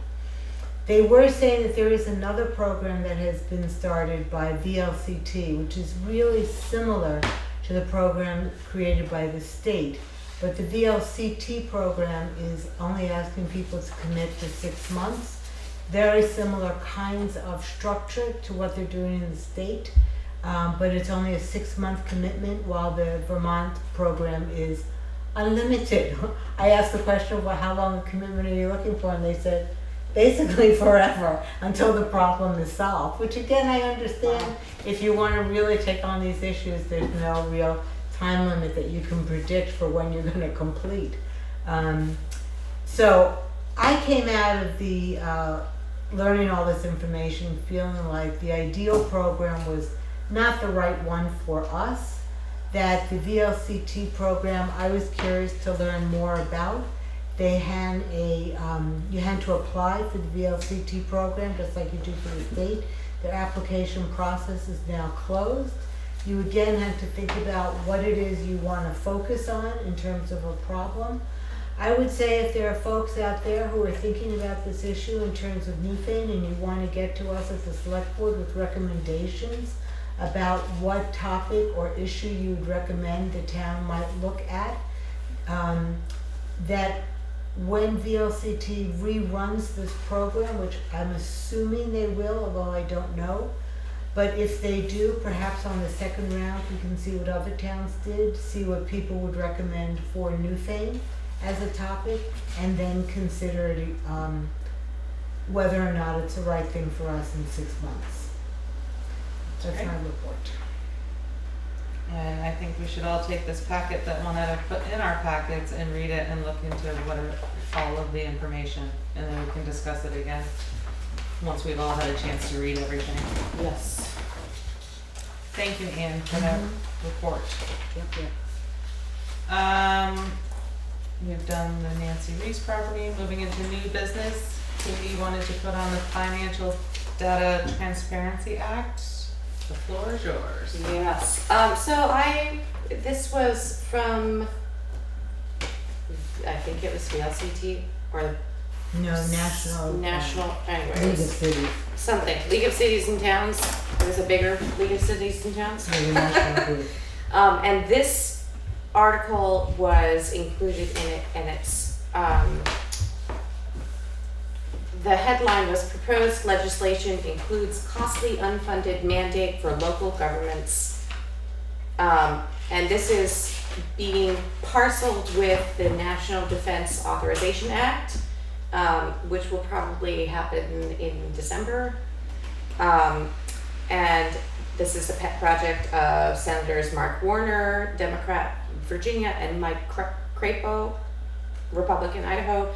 They were saying that there is another program that has been started by VLCT, which is really similar to the program created by the state. But the VLCT program is only asking people to commit for 6 months. Very similar kinds of structure to what they're doing in the state, but it's only a 6-month commitment, while the Vermont program is unlimited. I asked the question, well, how long a commitment are you looking for? And they said, basically forever, until the problem is solved, which again, I understand. If you want to really take on these issues, there's no real time limit that you can predict for when you're going to complete. So I came out of the learning all this information feeling like the ideal program was not the right one for us, that the VLCT program I was curious to learn more about. They had you had to apply for the VLCT program just like you do for the state. Their application process is now closed. You again have to think about what it is you want to focus on in terms of a problem. I would say if there are folks out there who are thinking about this issue in terms of Newfane and you want to get to us at the Selectboard with recommendations about what topic or issue you would recommend the town might look at, that when VLCT reruns this program, which I'm assuming they will, although I don't know, but if they do, perhaps on the second round we can see what other towns did, see what people would recommend for Newfane as a topic, and then consider it, whether or not it's the right thing for us in 6 months. That's my report. And I think we should all take this packet that Juanetta put in our packets and read it and look into all of the information, and then we can discuss it again once we've all had a chance to read everything. Yes. Thank you, Anne, for that report. Yep. We've done the Nancy Rysz property, moving into new business. Katie wanted to put on the Financial Data Transparency Act. The floor is yours. Yes, this was from, I think it was VLCT or No, national. National, anyways. League of Cities. Something, League of Cities and Towns, there's a bigger League of Cities and Towns. Yeah, the national group. And this article was included in it, and it's, the headline was proposed legislation includes costly unfunded mandate for local governments. And this is being parceled with the National Defense Authorization Act, which will probably happen in December. And this is a pet project of Senators Mark Warner, Democrat, Virginia, and Mike Crapo, Republican, Idaho.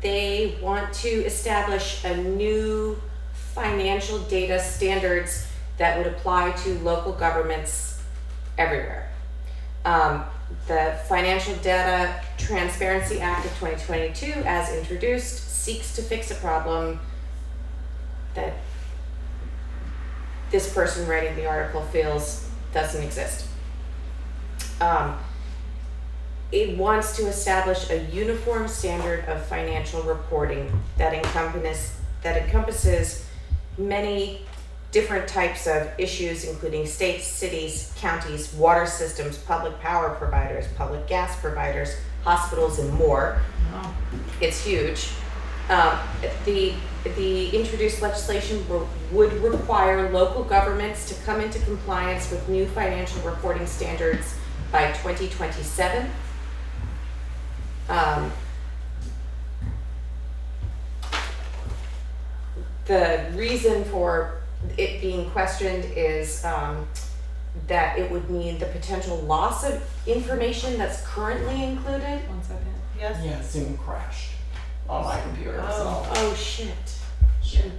They want to establish a new financial data standards that would apply to local governments everywhere. The Financial Data Transparency Act of 2022, as introduced, seeks to fix a problem that this person writing the article feels doesn't exist. It wants to establish a uniform standard of financial reporting that encompasses many different types of issues, including states, cities, counties, water systems, public power providers, public gas providers, hospitals, and more. Wow. It's huge. The introduced legislation would require local governments to come into compliance with new financial reporting standards by 2027. The reason for it being questioned is that it would mean the potential loss of information that's currently included. 1 second. Yes? Yeah, Zoom crashed on my computer, Oh shit. Shoot.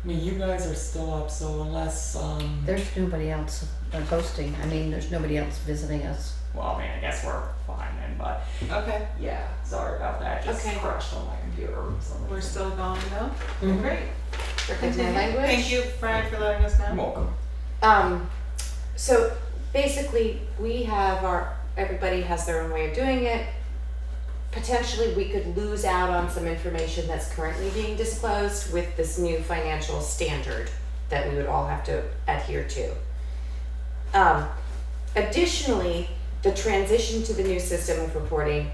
I mean, you guys are still up, so unless, There's nobody else hosting. I mean, there's nobody else visiting us. well, I mean, I guess we're fine then, but Okay, yeah, sorry about that, just Okay. crashed on my computer. for some we're reason. still going though? Mhm. Great. Forgive my Continue. language. Thank you, Brian, for letting us You're know. welcome. So basically, everybody has their own way of doing it. Potentially, we could lose out on some information that's currently being disclosed with this new financial standard that we would all have to adhere to. Additionally, the transition to the new system of reporting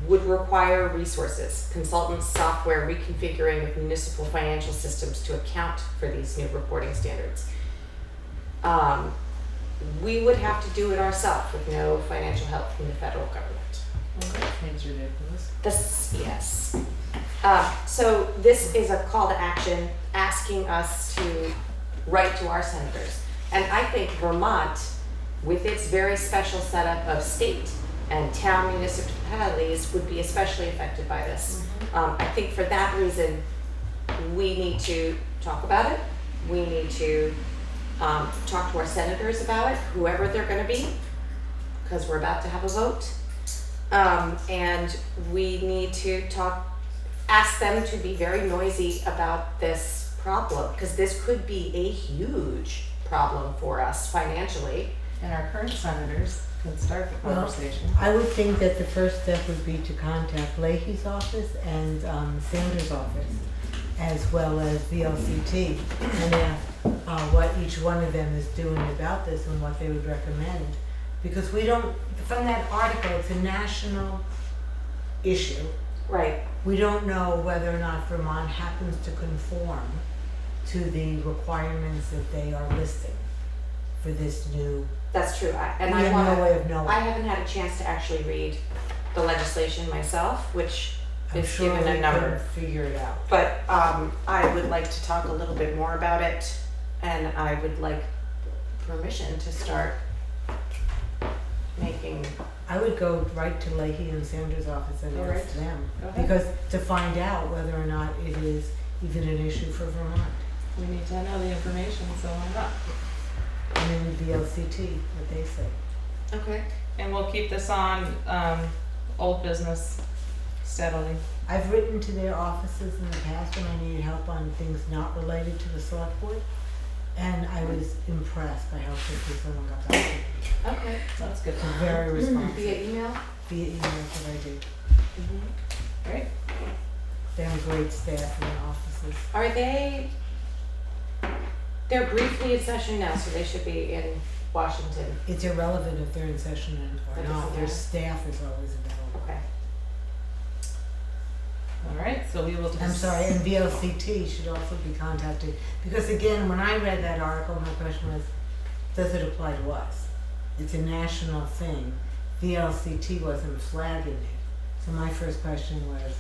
would require resources, consultants, software, reconfiguring of municipal financial systems to account for these new reporting standards. We would have to do it ourselves with no financial help from the federal government. That seems ridiculous. Yes. So this is a call to action asking us to write to our senators. And I think Vermont, with its very special setup of state and town municipalities, would be especially affected by this. I think for that reason, we need to talk about it. We need to talk to our senators about it, whoever they're gonna be, because we're about to have a vote. And we need to ask them to be very noisy about this problem, because this could be a huge problem for us financially. And our current senators can start the Well, conversation. I would think that the first step would be to contact Leahy's office and Sanders' office, as well as VLCT, and ask what each one of them is doing about this and what they would recommend. Because we don't, from that article, it's a national issue. Right. We don't know whether or not Vermont happens to conform to the requirements that they are listing for this new. That's true. We have no way of knowing. I haven't had a chance to actually read the legislation myself, which I'm is sure given a we number. could figure it out. But I would like to talk a little bit more about it, and I would like permission to start making. I would go right to Leahy and Sanders' office and All ask right. them, Go ahead. because to find out whether or not it is even an issue for Vermont. We need to know the information, so why not? And then VLCT, what they say. Okay. And we'll keep this on, old business steadily. I've written to their offices in the past when I needed help on things not related to the select board, and I was impressed by how quickly someone got back to me. Okay. That's good. They're very responsive. Via email? Via email that I do. Great. They have a great staff in their offices. Are they, they're briefly in session now, so they should be in Washington. It's irrelevant if they're in session or That not, doesn't their matter. staff is always available. Okay. All right, so we will just. I'm sorry, and VLCT should also be contacted, because again, when I read that article, my question was, does it apply to us? It's a national thing. VLCT wasn't flagging it. So my first question was,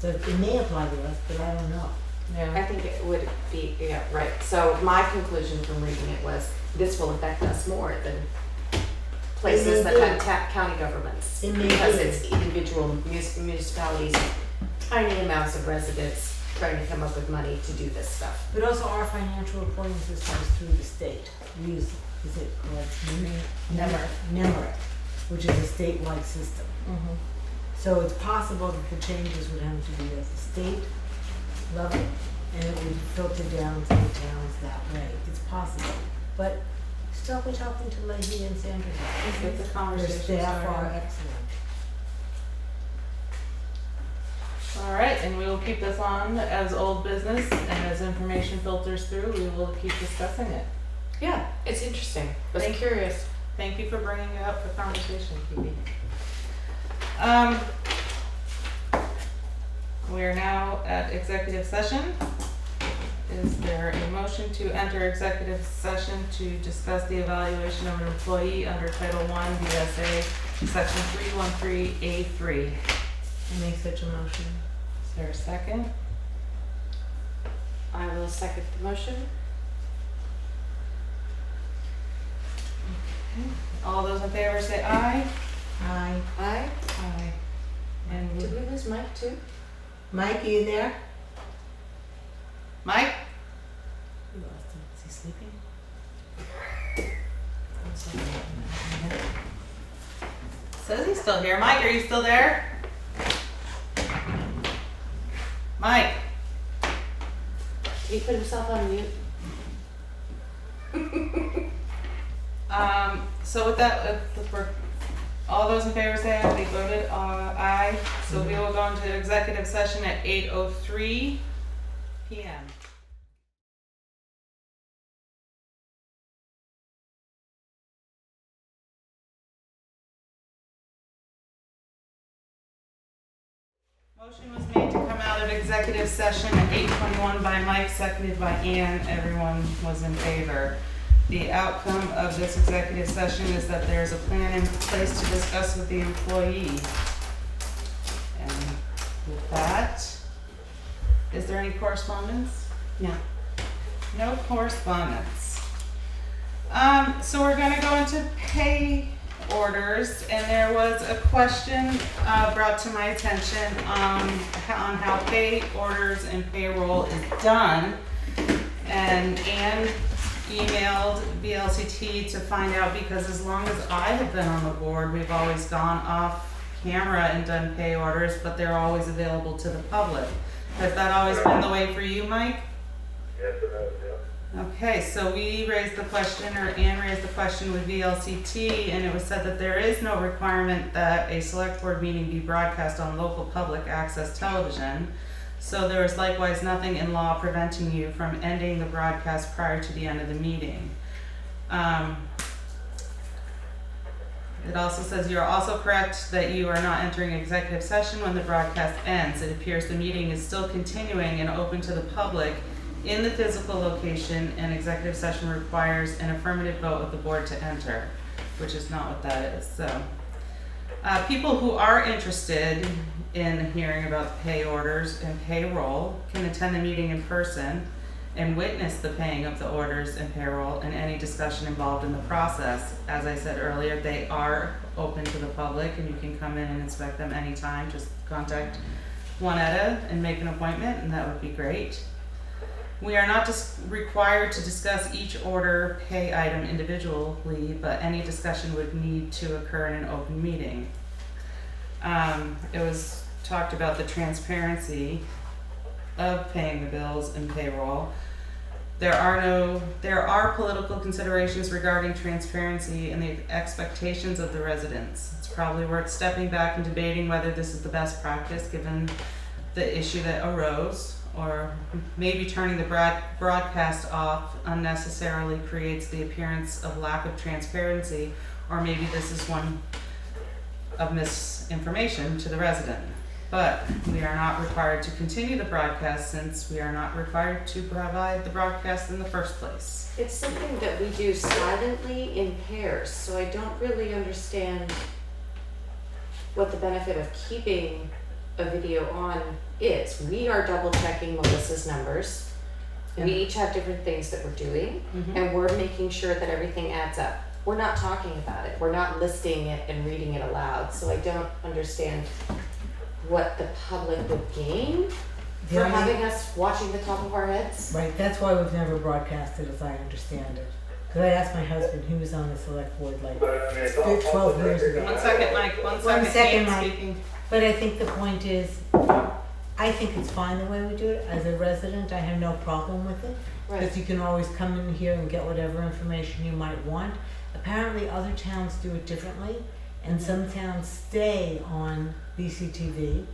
it may apply to us, but I don't know. I Yeah. think it would be, yeah, right. So my conclusion from reading it was, this will affect us more than places that have county governments. It may Because be. it's individual municipalities, tiny amounts of residents trying to come up with money to do this stuff. But also our financial reporting system is through the state. We use, is it called NEMRIC, which is a statewide system. Mhm. So it's possible that the changes would have to be at the state level, and it would filter down to the towns that way. It's possible, but still we're talking to Leahy and Sanders. It's a Their conversation staff are starter. excellent. All right, and we will keep this on as old business, and as information filters through, we will keep discussing it. Yeah, it's interesting. I was Thank- curious. Thank you for bringing it up for conversation, Phoebe. We are now at executive session. Is there a motion to enter executive session to discuss the evaluation of an employee under Title I VSA, Section 313A3? I make such a motion. Is there a second? I will second the motion. All those in favor say aye. Aye. Aye. Aye. And Did we lose Mike too? Mike, are you there? Mike? We lost him. Is he sleeping? Says he's still here. Mike, are you still there? Mike? Did he put himself on mute? So with that, all those in favor say aye. We voted aye. So we will go into executive session at 8:03 p.m. Motion was made to come out of executive session at 8:21 by Mike, seconded by Ann. Everyone was in favor. The outcome of this executive session is that there's a plan in place to discuss with the employee. And with that, is there any correspondence? No. No correspondence. So we're gonna go into pay orders, and there was a question brought to my attention on how pay orders and payroll is done. And Ann emailed VLCT to find out, because as long as I have been on the board, we've always gone off camera and done pay orders, but they're always available to the public. Has that always been the way for you, Mike? Yes, it has, yeah. Okay, so we raised the question, or Ann raised the question with VLCT, and it was said that there is no requirement that a select board meeting be broadcast on local public access television. So there is likewise nothing in law preventing you from ending the broadcast prior to the end of the meeting. It also says you are also correct that you are not entering executive session when the broadcast ends. It appears the meeting is still continuing and open to the public in the physical location, and executive session requires an affirmative vote of the board to enter, which is not what that is. So, people who are interested in hearing about pay orders and payroll can attend the meeting in person and witness the paying of the orders and payroll and any discussion involved in the process. As I said earlier, they are open to the public, and you can come in and inspect them anytime. Just contact Juanetta and make an appointment, and that would be great. We are not required to discuss each order pay item individually, but any discussion would need to occur in an open meeting. It was talked about the transparency of paying the bills and payroll. There are political considerations regarding transparency and the expectations of the residents. It's probably worth stepping back and debating whether this is the best practice given the issue that arose, or maybe turning the broadcast off unnecessarily creates the appearance of lack of transparency, or maybe this is one of misinformation to the resident. But we are not required to continue the broadcast since we are not required to provide the broadcast in the first place. It's something that we do silently in pairs, so I don't really understand what the benefit of keeping a video on is. We are double checking Melissa's numbers. We each have different things that we're doing, and we're making sure that everything adds up. We're not talking about it. We're not listing it and reading it aloud, so I don't understand what the public would gain for having us watching the top of our heads. Right, that's why we've never broadcasted, as I understand it. Because I asked my husband, he was on the select board like 12 years ago. One second, Mike, one second, Mike. speaking. But I think the point is, I think it's fine the way we do it. As a resident, I have no problem with it. Because you can always come in here and get whatever information you might want. Apparently other towns do it differently, and some towns stay on BCTV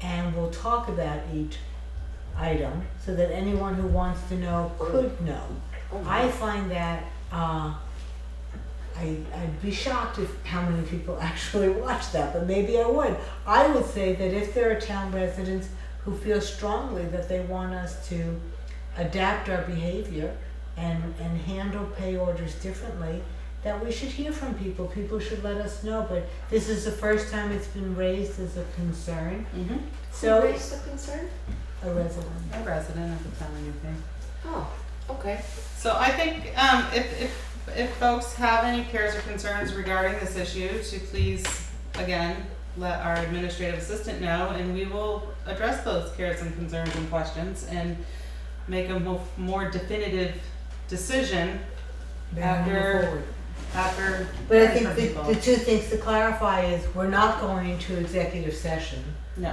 and will talk about each item so that anyone who wants to know could know. I find that I'd be shocked if how many people actually watch that, but maybe I would. I would say that if there are town residents who feel strongly that they want us to adapt our behavior and handle pay orders differently, that we should hear from people. People should let us know, but this is the first time it's been raised as a concern. So who raised the concern? A resident. A resident of the town of Newfane. Oh, okay. So I think if folks have any cares or concerns regarding this issue, to please, again, let our administrative assistant know, and we will address those cares and concerns and questions and make a more definitive decision after. But I think the two things to clarify is we're not going into executive session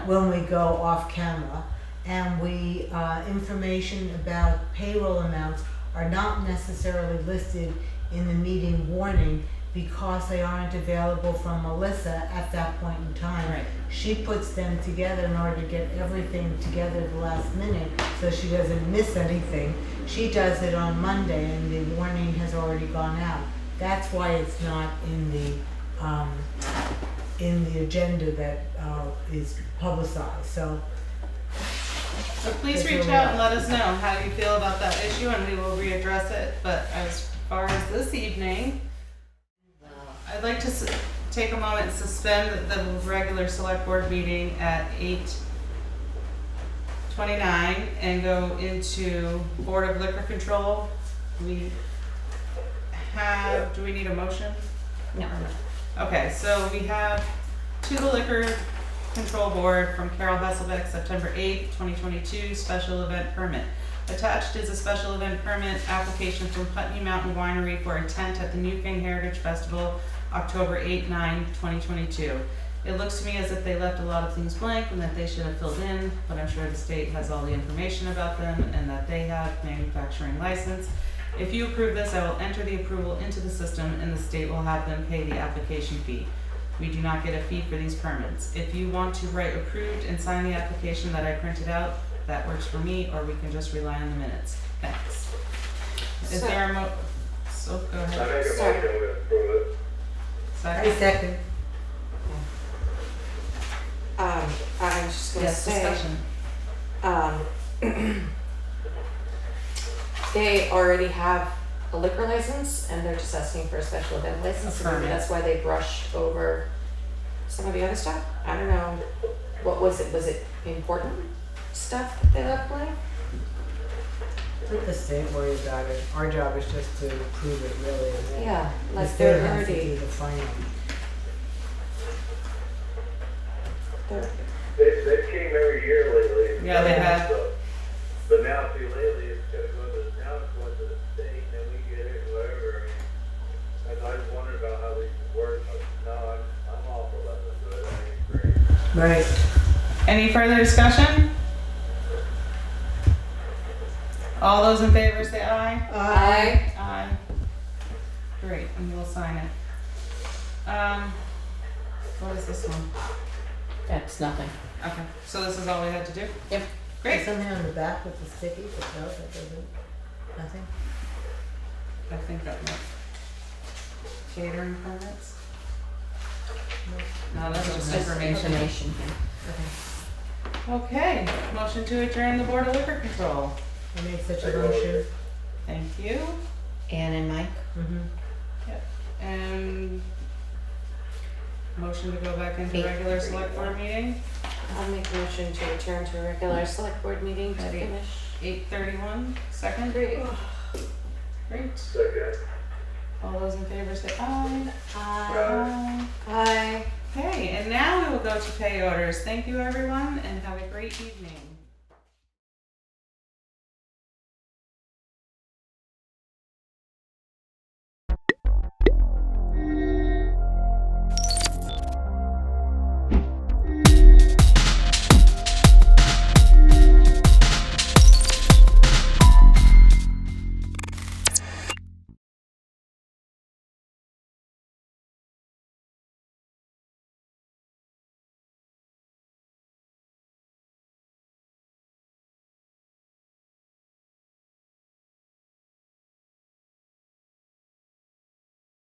when we go off camera, and we information about payroll amounts are not necessarily listed in the meeting warning because they aren't available from Melissa at that point in time. Right. She puts them together in order to get everything together at the last minute so she doesn't miss anything. She does it on Monday and the warning has already gone out. That's why it's not in the agenda that is publicized. So please reach out and let us know how you feel about that issue, and we will readdress it. But as far as this evening, I'd like to take a moment and suspend the regular select board meeting at 8:29 and go into Board of Liquor Control. Do we need a motion? No. Okay, so we have to the Liquor Control Board from Carol Hasselbeck, September 8th, 2022, special event permit. Attached is a special event permit application from Putney Mountain Winery for a tent at the Newfane Heritage Festival, October 8-9, 2022. It looks to me as if they left a lot of things blank and that they should have filled in, but I'm sure the state has all the information about them and that they have manufacturing license. If you approve this, I will enter the approval into the system and the state will have them pay the application fee. We do not get a fee for these permits. If you want to write approved and sign the application that I printed out, that works for me, or we can just rely on the minutes. Thanks. Is there a so go ahead. I make a motion to approve it. Second? Second. I was just gonna Yes, say, discussion. they already have a liquor license and they're just asking for a special event license. A permit. That's why they brushed over some of the other stuff. I don't know, what was it? Was it important stuff that they left blank? Let the state worry about it. Our job is just to approve it, really. And then Yeah, the like state they're has to already, do the final. They came every year lately. Yeah, they have. But now, see, lately, it's kind of Right. Any further discussion? All those in favor say aye. Aye. Aye. Great, and we'll sign it. What is this one? That's nothing. Okay, so this is all we had to do? Yep. Great. Something on the back with the sticky, but no, that doesn't, nothing? I think that might. Catering permits? No, that's just information. Information. Okay, motion to adjourn the Board of Liquor Control. I made such a motion. Thank you. Ann and Mike? Mm-hmm. Yep. And motion to go back into regular select board meeting I'll make a motion to return to a regular select board meeting to At eight. finish. 8:31. Second? Great. Great. Second. All those in favor say aye. Aye. Aye. Okay, and now we will go to pay orders. Thank you everyone and have a great evening.